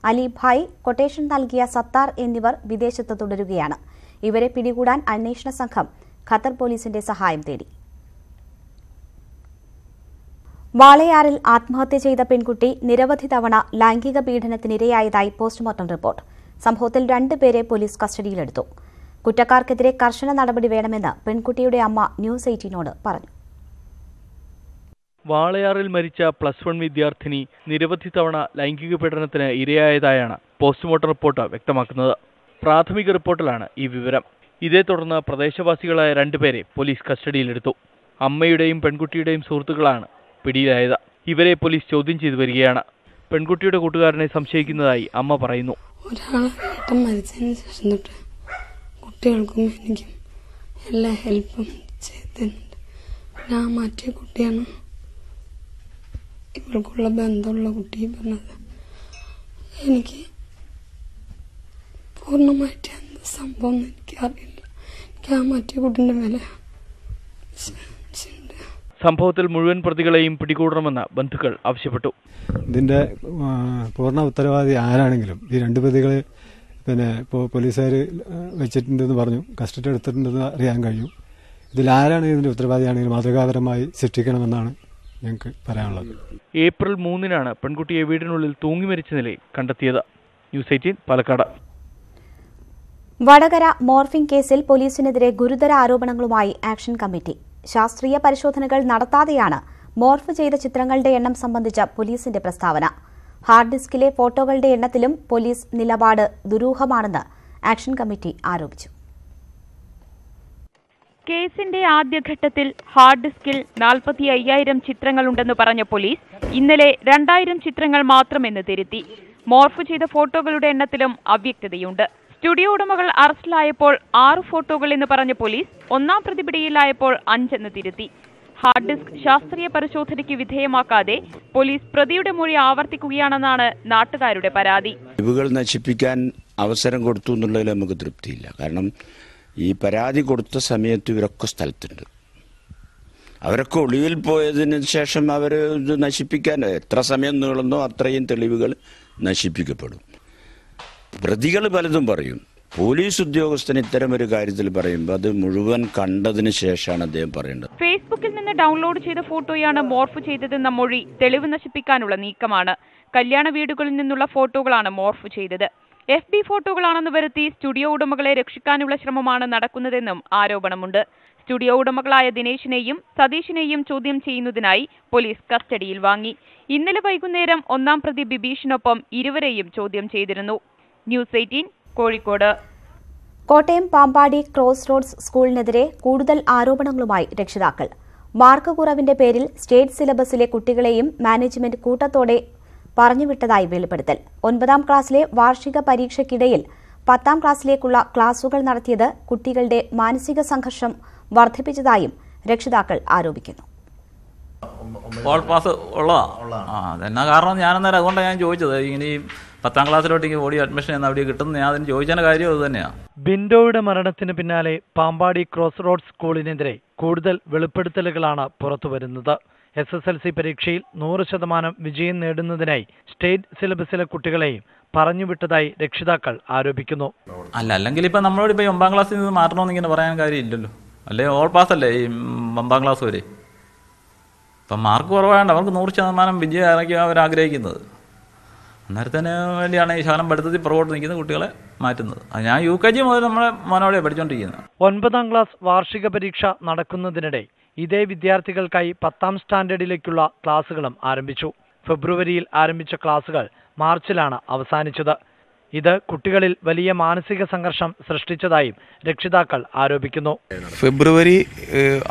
അലിഭായ്, കൊട്ടേഷൻ നൽകിയ സത്താർ എന്നിവർ വിദേശത്ത് തുടരുകയാണ്. ഇവരെ പിടികൂടാൻ അന്വേഷണ സംഘം ഖത്തർ പോലീസിന്റെ സഹായം തേടി. വാളയാറിൽ ആത്മഹത്യ ചെയ്ത പെൺകുട്ടി നിരവധി തവണ ലൈംഗിക പീഡനത്തിനിരയായതായി പോസ്റ്റ്മോർട്ടം റിപ്പോർട്ട്. സംഭവത്തിൽ 2 പേരെ പോലീസ് കസ്റ്റഡിയിലെടുത്തു. കുറ്റക്കാർക്കെതിരെ കർശന നടപടി വേണമെന്ന് പെൺകുട്ടിയുടെ അമ്മ ന്യൂസ് 18നോട് പറഞ്ഞു. വാളയാറിൽ മരിച്ച +1 വിദ്യാർത്ഥിനി നിരവധി തവണ ലൈംഗിക പീഡനത്തിന് ഇരയായതായാണ് പോസ്റ്റ്മോർട്ടം റിപ്പോർട്ട് വ്യക്തമാക്കുന്നത്. പ്രാഥമിക റിപ്പോർട്ടിലാണ് ഈ വിവരം. ഇതേ തുടർന്ന് പ്രദേശവാസികളായ 2 പേരെ പോലീസ് കസ്റ്റഡിയിലെടുത്തു. അമ്മയുടെയും പെൺകുട്ടിയുടെയും സുഹൃത്തുക്കളാണ് പിടിയിലായത്. ഇവരെ പോലീസ് ചോദ്യം ചെയ്തു വരികയാണ്. പെൺകുട്ടിയുടെ കൂട്ടുകാരനെ സംശയിക്കുന്നതായി അമ്മ പറയുന്നു. ഒരാളെ ഏട്ടൻ മരിച്ചതിന് ശേഷം തൊട്ട് കുട്ടികൾക്കും എനിക്കും എല്ലാ ഹെൽപ്പും ചെയ്തിട്ടുണ്ട്. പിന്നെ ആ മറ്റേ കുട്ടിയാണ് ഇവർക്കുള്ള ബന്ധമുള്ള കുട്ടി പറഞ്ഞത്. എനിക്ക് പൂർണ്ണമായിട്ട് എന്ത് സംഭവം എനിക്കറിയില്ല. എനിക്ക് ആ മറ്റേ കുട്ടീൻ്റെ വില. സംഭവത്തിൽ മുഴുവൻ പ്രതികളെയും പിടികൂടണമെന്ന് ബന്ധുക്കൾ ആവശ്യപ്പെട്ടു. ഇതിന്റെ പൂർണ്ണ ഉത്തരവാദി ആരാണെങ്കിലും ഈ 2 പ്രതികളെ പിന്നെ ഇപ്പോൾ പോലീസുകാർ വെച്ചിട്ടുണ്ടെന്ന് പറഞ്ഞു, കസ്റ്റഡി എടുത്തിട്ടുണ്ടെന്ന് അറിയാൻ കഴിയും. ഇതിലാരാണ് ഇതിൻ്റെ ഉത്തരവാദിയാണെങ്കിൽ മാതൃകാപരമായി ശിക്ഷിക്കണമെന്നാണ് ഞങ്ങൾക്ക് പറയാനുള്ളത്. ഏപ്രിൽ 3-നാണ് പെൺകുട്ടിയെ വീടിനുള്ളിൽ തൂങ്ങി മരിച്ച നിലയിൽ കണ്ടെത്തിയത്. ന്യൂസ് 18 പാലക്കാട്. വടകര മോർഫിംഗ് കേസിൽ പോലീസിനെതിരെ ഗുരുതര ആരോപണങ്ങളുമായി ആക്ഷൻ കമ്മിറ്റി. ശാസ്ത്രീയ പരിശോധനകൾ നടത്താതെയാണ് മോർഫ് ചെയ്ത ചിത്രങ്ങളുടെ എണ്ണം സംബന്ധിച്ച പോലീസിന്റെ പ്രസ്താവന. ഹാർഡ് ഡിസ്കിലെ ഫോട്ടോകളുടെ എണ്ണത്തിലും പോലീസ് നിലപാട് ദുരൂഹമാണെന്ന് ആക്ഷൻ കമ്മിറ്റി ആരോപിച്ചു. കേസിന്റെ ആദ്യഘട്ടത്തിൽ ഹാർഡ് ഡിസ്കിൽ 45,000 ചിത്രങ്ങളുണ്ടെന്ന് പറഞ്ഞ പോലീസ് ഇന്നലെ 2,000 ചിത്രങ്ങൾ മാത്രമെന്ന് തിരുത്തി. മോർഫ് ചെയ്ത ഫോട്ടോകളുടെ എണ്ണത്തിലും അവ്യക്തതയുണ്ട്. സ്റ്റുഡിയോ ഉടമകൾ അറസ്റ്റിലായപ്പോൾ 6 ഫോട്ടോകൾ എന്ന് പറഞ്ഞ പോലീസ് ഒന്നാം പ്രതിപിടിയിലായപ്പോൾ 5 എന്ന് തിരുത്തി. ഹാർഡ് ഡിസ്ക് ശാസ്ത്രീയ പരിശോധനയ്ക്ക് വിധേയമാക്കാതെ പോലീസ് പ്രതിയുടെ മൊഴി ആവർത്തിക്കുകയാണെന്നാണ് നാട്ടുകാരുടെ പരാതി. തെളിവുകൾ നശിപ്പിക്കാൻ അവസരം കൊടുത്തു എന്നുള്ളതിൽ നമുക്ക് തൃപ്തിയില്ല. കാരണം ഈ പരാതി കൊടുത്ത സമയത്ത് ഇവരൊക്കെ സ്ഥലത്തുണ്ട്. അവരൊക്കെ ഒളിവിൽ പോയതിനു ശേഷം അവർ ഇത് നശിപ്പിക്കാൻ എത്ര സമയം നീളുന്നോ അത്രയും തെളിവുകൾ നശിപ്പിക്കപ്പെടും. പ്രതികൾ പലതും പറയും. പോലീസ് ഉദ്യോഗസ്ഥൻ ഇത്തരം ഒരു കാര്യത്തിൽ പറയുമ്പോൾ അത് മുഴുവൻ കണ്ടതിന് ശേഷമാണ് അദ്ദേഹം പറയേണ്ടത്. ഫേസ്ബുക്കിൽ നിന്ന് ഡൗൺലോഡ് ചെയ്ത ഫോട്ടോയാണ് മോർഫ് ചെയ്തതെന്ന മൊഴി തെളിവ് നശിപ്പിക്കാനുള്ള നീക്കമാണ്. കല്യാണ വീടുകളിൽ നിന്നുള്ള ഫോട്ടോകളാണ് മോർഫ് ചെയ്തത്. FB ഫോട്ടോകളാണെന്ന് വരുത്തി സ്റ്റുഡിയോ ഉടമകളെ രക്ഷിക്കാനുള്ള ശ്രമമാണ് നടക്കുന്നതെന്നും ആരോപണമുണ്ട്. സ്റ്റുഡിയോ ഉടമകളായ ദിനേശിനെയും സതീഷിനെയും ചോദ്യം ചെയ്യുന്നതിനായി പോലീസ് കസ്റ്റഡിയിൽ വാങ്ങി. ഇന്നലെ വൈകുന്നേരം ഒന്നാം പ്രതി ബിബീഷിനൊപ്പം ഇരുവരെയും ചോദ്യം ചെയ്തിരുന്നു. News 18 Kozhikode. Kottayam Pampady cross roads സ്കൂളിനെതിരെ കൂടുതൽ ആരോപണങ്ങളുമായി രക്ഷിതാക്കൾ. മാർക്ക് കുറവിന്റെ പേരിൽ സ്റ്റേറ്റ് സിലബസിലെ കുട്ടികളെയും മാനേജ്മെന്റ് കൂട്ടത്തോടെ പറഞ്ഞുവിട്ടതായി വെളിപ്പെടുത്തൽ. 9ാം ക്ലാസ്സിലെ വാർഷിക പരീക്ഷയ്ക്കിടയിൽ 10ാം ക്ലാസ്സിലേക്കുള്ള ക്ലാസുകൾ നടത്തിയത് കുട്ടികളുടെ മാനസിക സംഘർഷം വർദ്ധിപ്പിച്ചതായും രക്ഷിതാക്കൾ ആരോപിക്കുന്നു. ഓൾ പാസ് ഉള്ളതാ. അതെന്നാ കാരണം ഞാനെന്നേരം അതുകൊണ്ടാണ് ഞാൻ ചോദിച്ചത്. ഇനി 10ാം ക്ലാസ്സിലോട്ടേക്ക് ഓടി അഡ്മിഷൻ എന്ന് അവിടെ കിട്ടുന്ന ഞാൻ അതിന് ചോദിച്ചതിന്റെ കാര്യം അത് തന്നെയാണ്. ബിൻഡോയുടെ മരണത്തിന് പിന്നാലെ പാമ്പാടി ക്രോസ് റോഡ് സ്കൂളിനെതിരെ കൂടുതൽ വെളിപ്പെടുത്തലുകളാണ് പുറത്തുവരുന്നത്. SSLC പരീക്ഷയിൽ 100% വിജയം നേടുന്നതിനായി സ്റ്റേറ്റ് സിലബസിലെ കുട്ടികളെയും പറഞ്ഞുവിട്ടതായി രക്ഷിതാക്കൾ ആരോപിക്കുന്നു. അല്ലെങ്കിൽ ഇപ്പം നമ്മളോട് ഇപ്പം 9ാം ക്ലാസ്സിൽ നിന്ന് മാറ്റണമെന്ന് ഇങ്ങനെ പറയാൻ കാര്യമില്ലല്ലോ. അല്ലേ ഓൾ പാസ് അല്ലേ ഈ 9ാം ക്ലാസ് വരെ. ഇപ്പം മാർക്ക് കുറവാണ്ട് അവർക്ക് 100% വിജയം ഇറക്കി അവർ ആഗ്രഹിക്കുന്നത്. അന്നേരത്തിന് വേണ്ടിയാണ് ഈ ശാലം പഠിത്തത്തിൽ പുറകോട്ട് നിൽക്കുന്ന കുട്ടികളെ മാറ്റുന്നത്. ഞാൻ UKG മുതൽ നമ്മളെ മോനോടെ പഠിച്ചുകൊണ്ടിരിക്കുന്നത്. 9ാം ക്ലാസ് വാർഷിക പരീക്ഷ നടക്കുന്നതിനിടെ ഇതേ വിദ്യാർത്ഥികൾക്കായി 10ാം സ്റ്റാൻഡേർഡിലേക്കുള്ള ക്ലാസുകളും ആരംഭിച്ചു. ഫെബ്രുവരിയിൽ ആരംഭിച്ച ക്ലാസുകൾ മാർച്ചിലാണ് അവസാനിച്ചത്. ഇത് കുട്ടികളിൽ വലിയ മാനസിക സംഘർഷം സൃഷ്ടിച്ചതായും രക്ഷിതാക്കൾ ആരോപിക്കുന്നു. ഫെബ്രുവരി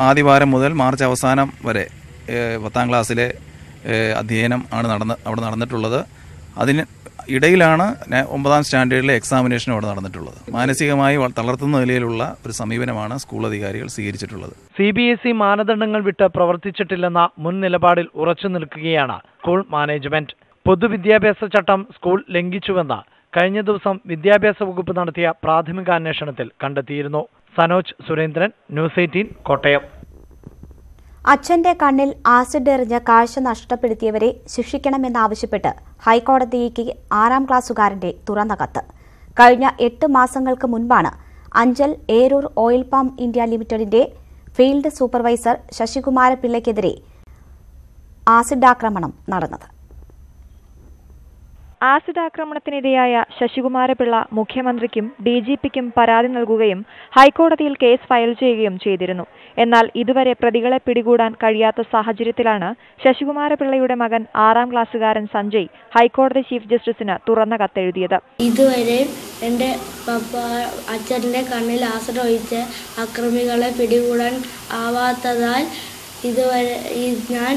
ആദ്യവാരം മുതൽ മാർച്ച് അവസാനം വരെ 10ാം ക്ലാസ്സിലെ അധ്യയനം ആണ് അവിടെ നടന്നിട്ടുള്ളത്. അതിന് ഇടയിലാണ് 9ാം സ്റ്റാൻഡേർഡിലെ എക്സാമിനേഷൻ അവിടെ നടന്നിട്ടുള്ളത്. മാനസികമായി തളർത്തുന്ന നിലയിലുള്ള ഒരു സമീപനമാണ് സ്കൂൾ അധികാരികൾ സ്വീകരിച്ചിട്ടുള്ളത്. CBSE മാനദണ്ഡങ്ങൾ വിട്ട് പ്രവർത്തിച്ചിട്ടില്ലെന്ന മുൻ നിലപാടിൽ ഉറച്ചു നിൽക്കുകയാണ് സ്കൂൾ മാനേജ്മെന്റ്. പൊതുവിദ്യാഭ്യാസ ചട്ടം സ്കൂൾ ലംഘിച്ചുവെന്ന് കഴിഞ്ഞ ദിവസം വിദ്യാഭ്യാസ വകുപ്പ് നടത്തിയ പ്രാഥമിക അന്വേഷണത്തിൽ കണ്ടെത്തിയിരുന്നു. സനോജ് സുരേന്ദ്രൻ, ന്യൂസ് 18 കോട്ടയം. അച്ഛന്റെ കണ്ണിൽ ആസിഡ് എറിഞ്ഞ് കാഴ്ച നഷ്ടപ്പെടുത്തിയവരെ ശിക്ഷിക്കണമെന്നാവശ്യപ്പെട്ട് ഹൈക്കോടതിക്ക് 6ാം ക്ലാസുകാരന്റെ തുറന്ന കത്ത്. കഴിഞ്ഞ 8 മാസങ്ങൾക്ക് മുൻപാണ് Anchal Eroor oil palm India ലിമിറ്റഡിന്റെ ഫീൽഡ് സൂപ്പർവൈസർ ശശികുമാരപിള്ളയ്ക്കെതിരെ ആസിഡ് ആക്രമണം നടന്നത്. ആസിഡ് ആക്രമണത്തിനിരയായ ശശികുമാരപിള്ള മുഖ്യമന്ത്രിക്കും DGPക്കും പരാതി നൽകുകയും ഹൈക്കോടതിയിൽ കേസ് ഫയൽ ചെയ്യുകയും ചെയ്തിരുന്നു. എന്നാൽ ഇതുവരെ പ്രതികളെ പിടികൂടാൻ കഴിയാത്ത സാഹചര്യത്തിലാണ് ശശികുമാരപിള്ളയുടെ മകൻ 6ാം ക്ലാസ്സുകാരൻ സഞ്ജയ് ഹൈക്കോടതി ചീഫ് ജസ്റ്റിസിന് തുറന്ന കത്തെഴുതിയത്. ഇതുവരെ എൻ്റെ അച്ഛൻ്റെ കണ്ണിൽ ആസിഡ് ഒഴിച്ച് അക്രമികളെ പിടികൂടാൻ ആവാത്തതാൽ ഇതുവരെ ഞാൻ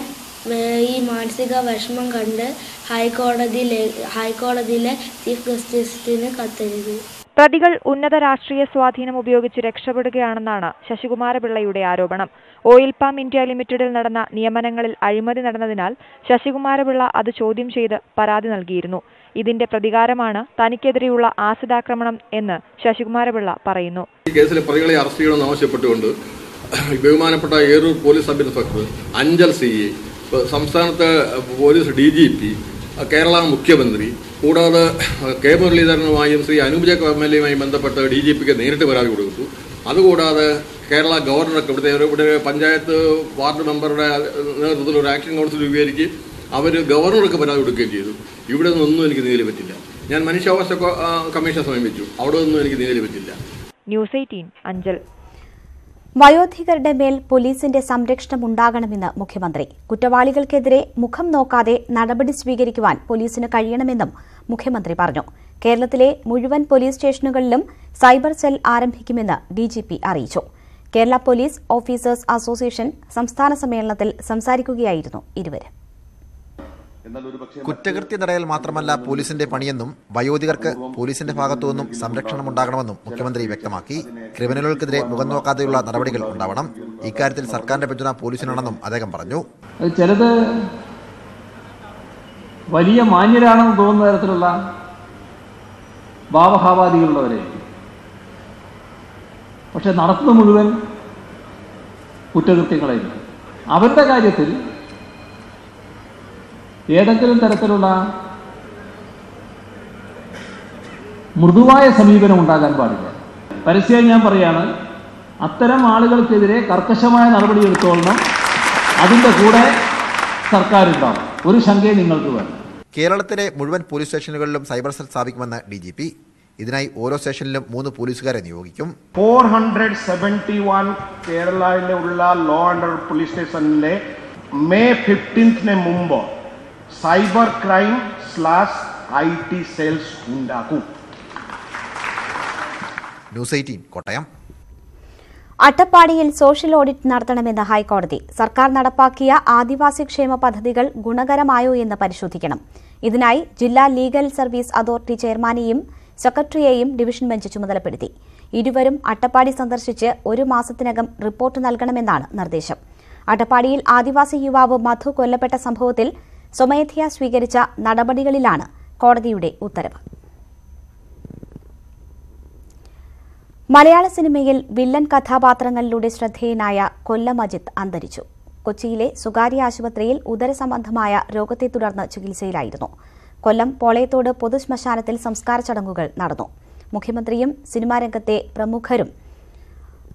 ഈ മാനസിക വിഷമം കണ്ട് ഹൈക്കോടതിയിലെ ചീഫ് ജസ്റ്റിസിന് കത്തെഴുതി. പ്രതികൾ ഉന്നത രാഷ്ട്രീയ സ്വാധീനം ഉപയോഗിച്ച് രക്ഷപ്പെടുകയാണെന്നാണ് ശശികുമാരപിള്ളയുടെ ആരോപണം. ഓയിൽ പാം ഇന്ത്യ ലിമിറ്റഡിൽ നടന്ന നിയമനങ്ങളിൽ അഴിമതി നടന്നതിനാൽ ശശികുമാരപിള്ള അത് ചോദ്യം ചെയ്ത് പരാതി നൽകിയിരുന്നു. ഇതിന്റെ പ്രതികാരമാണ് തനിക്കെതിരെയുള്ള ആസിഡ് ആക്രമണം എന്ന് ശശികുമാരപിള്ള പറയുന്നു. ഈ കേസിലെ പ്രതികളെ അറസ്റ്റ് ചെയ്യണമെന്ന് ആവശ്യപ്പെട്ടുകൊണ്ട് ബഹുമാനപ്പെട്ട Eroor police sub inspector, Anchal CA, സംസ്ഥാനത്തെ പോലീസ് DGP, കേരള മുഖ്യമന്ത്രി കൂടാതെ കെ മുരളീധരനുമായും ശ്രീ അനൂപ് ജേക്കബ് MLA-യുമായി ബന്ധപ്പെട്ട് DGPക്ക് നേരിട്ട് പരാതി കൊടുത്തു. അതുകൂടാതെ കേരള ഗവർണർക്ക് ഇവിടെ പഞ്ചായത്ത് വാർഡ് മെമ്പറുടെ നേതൃത്വത്തിൽ ഒരു ആക്ഷൻ കൗൺസിൽ രൂപീകരിച്ച് അവർ ഗവർണർക്ക് പരാതി കൊടുക്കുകയും ചെയ്തു. ഇവിടെ നിന്നൊന്നും എനിക്ക് നീതി പറ്റില്ല. ഞാൻ മനുഷ്യാവകാശ കമ്മീഷനെ സമീപിച്ചു. അവിടെ നിന്നും എനിക്ക് നീതി പറ്റില്ല. ന്യൂസ് 18 അഞ്ചൽ. വയോധികരുടെ മേൽ പോലീസിന്റെ സംരക്ഷണം ഉണ്ടാകണമെന്ന് മുഖ്യമന്ത്രി. കുറ്റവാളികൾക്കെതിരെ മുഖം നോക്കാതെ നടപടി സ്വീകരിക്കുവാൻ പോലീസിന് കഴിയണമെന്നും മുഖ്യമന്ത്രി പറഞ്ഞു. കേരളത്തിലെ മുഴുവൻ പോലീസ് സ്റ്റേഷനുകളിലും സൈബർ സെൽ ആരംഭിക്കുമെന്ന് DGP അറിയിച്ചു. കേരള പോലീസ് ഓഫീസേഴ്സ് അസോസിയേഷൻ സംസ്ഥാന സമ്മേളനത്തിൽ സംസാരിക്കുകയായിരുന്നു ഇരുവരും. കുറ്റകൃത്യം തടയൽ മാത്രമല്ല പോലീസിന്റെ പണിയെന്നും വയോധികർക്ക് പോലീസിന്റെ ഭാഗത്തുനിന്നും സംരക്ഷണം ഉണ്ടാകണമെന്നും മുഖ്യമന്ത്രി വ്യക്തമാക്കി. ക്രിമിനലുകൾക്കെതിരെ മുഖം നോക്കാതെയുള്ള നടപടികൾ ഉണ്ടാവണം. ഇക്കാര്യത്തിൽ സർക്കാരിന്റെ പിന്തുണ പോലീസിനാണെന്നും അദ്ദേഹം പറഞ്ഞു. ചിലത് വലിയ മാന്യരാണെന്ന് തോന്നുന്ന തരത്തിലുള്ള ഭാവഭാവാദികളുള്ളവരെ, പക്ഷെ നടത്തുന്ന മുഴുവൻ കുറ്റകൃത്യങ്ങളായിരിക്കും. അവരുടെ കാര്യത്തിൽ ഏതെങ്കിലും തരത്തിലുള്ള മൃദുവായ സമീപനം ഉണ്ടാകാൻ പാടില്ല. പരസ്യമായി ഞാൻ പറയാണ്, അത്തരം ആളുകൾക്കെതിരെ കർക്കശമായ നടപടിയെടുത്തോളണം. അതിൻ്റെ കൂടെ സർക്കാരുണ്ടാവും. ഒരു ശങ്കയും നിങ്ങൾക്ക് വേണം. കേരളത്തിലെ മുഴുവൻ പോലീസ് സ്റ്റേഷനുകളിലും സൈബർ സെൽ സ്ഥാപിക്കുമെന്ന് DGP. ഇതിനായി ഓരോ സ്റ്റേഷനിലും 3 പോലീസുകാരെ നിയോഗിക്കും. 471 കേരളയിലെ ഉള്ള ലോ ആൻഡ് ഓർഡർ പോലീസ് സ്റ്റേഷനിലെ May 15 മുമ്പ് സൈബർ ക്രൈം/IT സെൽസ് ഉണ്ടാക്കും. ന്യൂസ് 18 കോട്ടയം. അട്ടപ്പാടിയിൽ സോഷ്യൽ ഓഡിറ്റ് നടത്തണമെന്ന് ഹൈക്കോടതി. സർക്കാർ നടപ്പാക്കിയ ആദിവാസി ക്ഷേമ പദ്ധതികൾ ഗുണകരമായോ എന്ന് പരിശോധിക്കണം. ഇതിനായി ജില്ലാ ലീഗൽ സർവീസ് അതോറിറ്റി ചെയർമാനെയും സെക്രട്ടറിയെയും ഡിവിഷൻ ബെഞ്ച് ചുമതലപ്പെടുത്തി. ഇരുവരും അട്ടപ്പാടി സന്ദർശിച്ച് 1 മാസത്തിനകം റിപ്പോർട്ട് നൽകണമെന്നാണ് നിർദ്ദേശം. അട്ടപ്പാടിയിൽ ആദിവാസി യുവാവ് മധു കൊല്ലപ്പെട്ട സംഭവത്തിൽ സ്വമേധയാ സ്വീകരിച്ച നടപടികളിലാണ് കോടതിയുടെ ഉത്തരവ്. മലയാള സിനിമയിൽ വില്ലൻ കഥാപാത്രങ്ങളിലൂടെ ശ്രദ്ധേയനായ കൊല്ലം അജിത്ത് അന്തരിച്ചു. കൊച്ചിയിലെ സ്വകാര്യ ആശുപത്രിയിൽ ഉദരസംബന്ധമായ രോഗത്തെ തുടർന്ന് ചികിത്സയിലായിരുന്നു. കൊല്ലം പോളയത്തോട് പൊതുശ്മശാനത്തിൽ സംസ്കാര ചടങ്ങുകൾ നടന്നു. മുഖ്യമന്ത്രിയും സിനിമാ രംഗത്തെ പ്രമുഖരും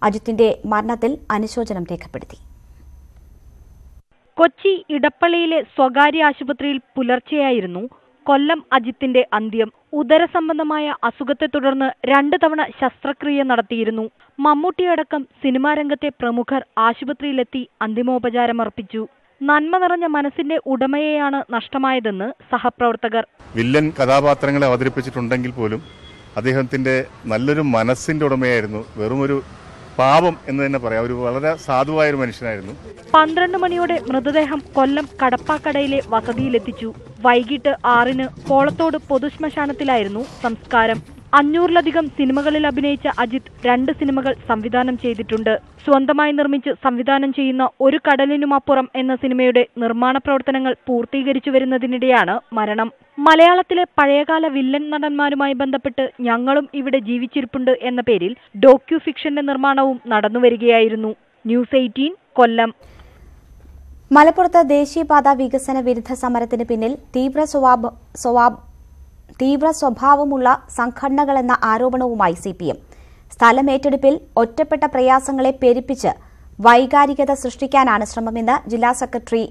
അജിത്തിന്റെ മരണത്തിൽ അനുശോചനം രേഖപ്പെടുത്തി. കൊച്ചി ഇടപ്പള്ളിയിലെ സ്വകാര്യ ആശുപത്രിയിൽ പുലർച്ചെയായിരുന്നു കൊല്ലം അജിത്തിന്റെ അന്ത്യം. ഉദരസംബന്ധമായ അസുഖത്തെ തുടർന്ന് 2 തവണ ശസ്ത്രക്രിയ നടത്തിയിരുന്നു. മമ്മൂട്ടിയടക്കം സിനിമാ രംഗത്തെ പ്രമുഖർ ആശുപത്രിയിലെത്തി അന്തിമോപചാരമർപ്പിച്ചു. നന്മ നിറഞ്ഞ മനസ്സിന്റെ ഉടമയെയാണ് നഷ്ടമായതെന്ന് സഹപ്രവർത്തകർ. വില്ലൻ കഥാപാത്രങ്ങളെ അവതരിപ്പിച്ചിട്ടുണ്ടെങ്കിൽ പോലും അദ്ദേഹത്തിന്റെ നല്ലൊരു മനസ്സിന്റെ ഉടമയായിരുന്നു. വെറുമൊരു പാപം എന്ന് തന്നെ പറയാം. ഒരു വളരെ സാധുവായ ഒരു മനുഷ്യനായിരുന്നു. 12 മണിയോടെ മൃതദേഹം കൊല്ലം കടപ്പാക്കടയിലെ വസതിയിലെത്തിച്ചു. വൈകിട്ട് 6-ന് പോളത്തോട് പൊതുശ്മശാനത്തിലായിരുന്നു സംസ്കാരം. 500-ലധികം സിനിമകളിൽ അഭിനയിച്ച അജിത്ത് 2 സിനിമകൾ സംവിധാനം ചെയ്തിട്ടുണ്ട്. സ്വന്തമായി നിർമ്മിച്ച് സംവിധാനം ചെയ്യുന്ന ഒരു കടലിനുമപ്പുറം എന്ന സിനിമയുടെ നിർമ്മാണ പ്രവർത്തനങ്ങൾ പൂർത്തീകരിച്ചു വരുന്നതിനിടെയാണ് മരണം. മലയാളത്തിലെ പഴയകാല വില്ലൻ നടന്മാരുമായി ബന്ധപ്പെട്ട് ഞങ്ങളും ഇവിടെ ജീവിച്ചിരിപ്പുണ്ട് എന്ന പേരിൽ ഡോക്യു ഫിക്ഷന്റെ നിർമ്മാണവും നടന്നുവരികയായിരുന്നു. ന്യൂസ് 18 കൊല്ലം. മലപ്പുറത്ത് ദേശീയപാത വികസന വിരുദ്ധ സമരത്തിന് പിന്നിൽ തീവ്ര സ്വഭാവമുള്ള സംഘടനകളെന്ന ആരോപണവുമായി CPM. സ്ഥലമേറ്റെടുപ്പിൽ ഒറ്റപ്പെട്ട പ്രയാസങ്ങളെ പെരുപ്പിച്ച് വൈകാരികത സൃഷ്ടിക്കാനാണ് ശ്രമമെന്ന് ജില്ലാ സെക്രട്ടറി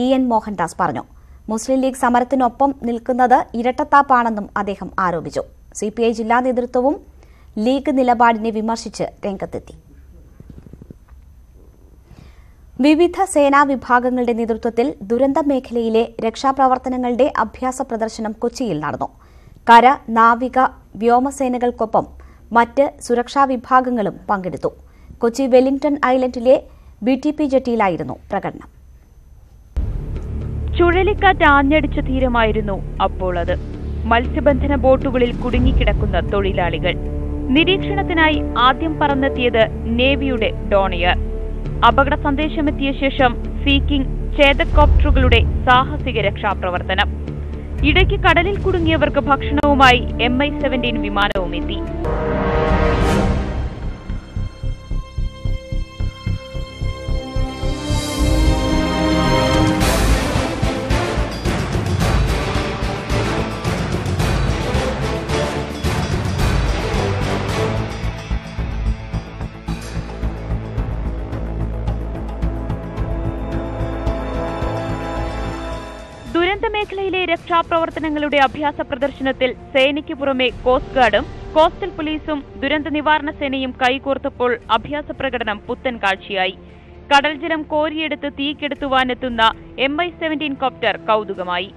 EN മോഹൻദാസ് പറഞ്ഞു. മുസ്ലിം ലീഗ് സമരത്തിനൊപ്പം നിൽക്കുന്നത് ഇരട്ടത്താപ്പാണെന്നും അദ്ദേഹം ആരോപിച്ചു. CPI ജില്ലാ നേതൃത്വവും ലീഗ് നിലപാടിനെ വിമർശിച്ച് രംഗത്തെത്തി. വിവിധ സേനാ വിഭാഗങ്ങളുടെ നേതൃത്വത്തിൽ ദുരന്ത മേഖലയിലെ രക്ഷാപ്രവർത്തനങ്ങളുടെ അഭ്യാസ പ്രദർശനം കൊച്ചിയിൽ നടന്നു. കര, നാവിക, വ്യോമസേനകൾക്കൊപ്പം മറ്റ് സുരക്ഷാ വിഭാഗങ്ങളും പങ്കെടുത്തു. കൊച്ചി വെല്ലിംഗ്ടൺ ഐലൻഡിലെ BTP ജെട്ടിയിലായിരുന്നു പ്രകടനം. ചുഴലിക്കാറ്റ് ആഞ്ഞടിച്ച തീരമായിരുന്നു അപ്പോൾ അത്. മത്സ്യബന്ധന ബോട്ടുകളിൽ കുടുങ്ങിക്കിടക്കുന്ന തൊഴിലാളികൾ. നിരീക്ഷണത്തിനായി ആദ്യം പറന്നെത്തിയത് നേവിയുടെ ഡോണിയർ. അപകട സന്ദേശമെത്തിയ ശേഷം സീക്കിംഗ് ചേതകോപ്റ്ററുകളുടെ സാഹസിക രക്ഷാപ്രവർത്തനം. ഇടയ്ക്ക് കടലിൽ കുടുങ്ങിയവർക്ക് ഭക്ഷണവുമായി MI-17 വിമാനവും എത്തി. മേഖലയിലെ രക്ഷാപ്രവർത്തനങ്ങളുടെ അഭ്യാസ പ്രദർശനത്തിൽ സേനയ്ക്ക് പുറമെ കോസ്റ്റ് ഗാർഡും കോസ്റ്റൽ പോലീസും ദുരന്ത നിവാരണ സേനയും കൈകോർത്തപ്പോൾ അഭ്യാസ പ്രകടനം പുത്തൻ കാഴ്ചയായി. കടൽജലം കോരിയെടുത്ത് തീക്കെടുത്തുവാനെത്തുന്ന MI-17 കോപ്റ്റർ കൗതുകമായി.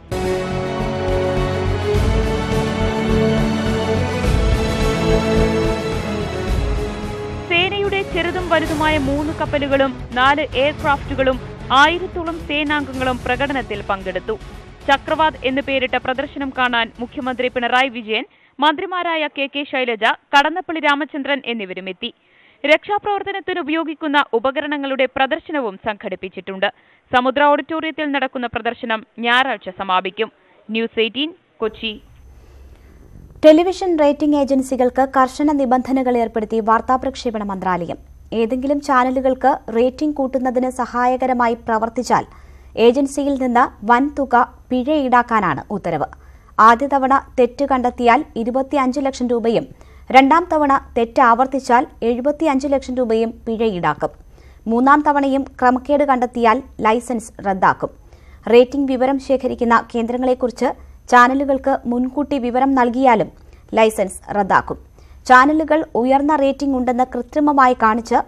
സേനയുടെ ചെറുതും വലുതുമായ 3 കപ്പലുകളും 4 എയർക്രാഫ്റ്റുകളും 1000-ഓളം സേനാംഗങ്ങളും പ്രകടനത്തിൽ പങ്കെടുത്തു. ചക്രവാത് എന്ന് പേരിട്ട പ്രദർശനം കാണാൻ മുഖ്യമന്ത്രി പിണറായി വിജയൻ, മന്ത്രിമാരായ KK ശൈലജ, കടന്നപ്പള്ളി രാമചന്ദ്രൻ എന്നിവരും എത്തി. രക്ഷാപ്രവർത്തനത്തിന് ഉപയോഗിക്കുന്ന ഉപകരണങ്ങളുടെ പ്രദർശനവും സംഘടിപ്പിച്ചിട്ടുണ്ട്. സമുദ്ര ഓഡിറ്റോറിയത്തിൽ നടക്കുന്ന പ്രദർശനം ഞായറാഴ്ച സമാപിക്കും. ന്യൂസ് 18 കൊച്ചി. ടെലിവിഷൻ റേറ്റിംഗ് ഏജൻസികൾക്ക് കർശന നിബന്ധനകൾ ഏർപ്പെടുത്തി വാർത്താപ്രക്ഷേപണ മന്ത്രാലയം. ഏതെങ്കിലും ചാനലുകൾക്ക് റേറ്റിംഗ് കൂട്ടുന്നതിന് സഹായകരമായി പ്രവർത്തിച്ചാൽ ഏജൻസിയിൽ നിന്ന് വൻതുക പിഴ ഈടാക്കാനാണ് ഉത്തരവ്. ആദ്യ തവണ തെറ്റ് കണ്ടെത്തിയാൽ 25 ലക്ഷം രൂപയും രണ്ടാം തവണ തെറ്റ് ആവർത്തിച്ചാൽ 75 ലക്ഷം രൂപയും പിഴ ഈടാക്കും. മൂന്നാം തവണയും ക്രമക്കേട് കണ്ടെത്തിയാൽ ലൈസൻസ് റദ്ദാക്കും. റേറ്റിംഗ് വിവരം ശേഖരിക്കുന്ന കേന്ദ്രങ്ങളെക്കുറിച്ച് ചാനലുകൾക്ക് മുൻകൂട്ടി വിവരം നൽകിയാലും ലൈസൻസ് റദ്ദാക്കും. ചാനലുകൾ ഉയർന്ന റേറ്റിംഗ് ഉണ്ടെന്ന് കൃത്രിമമായി കാണിച്ച്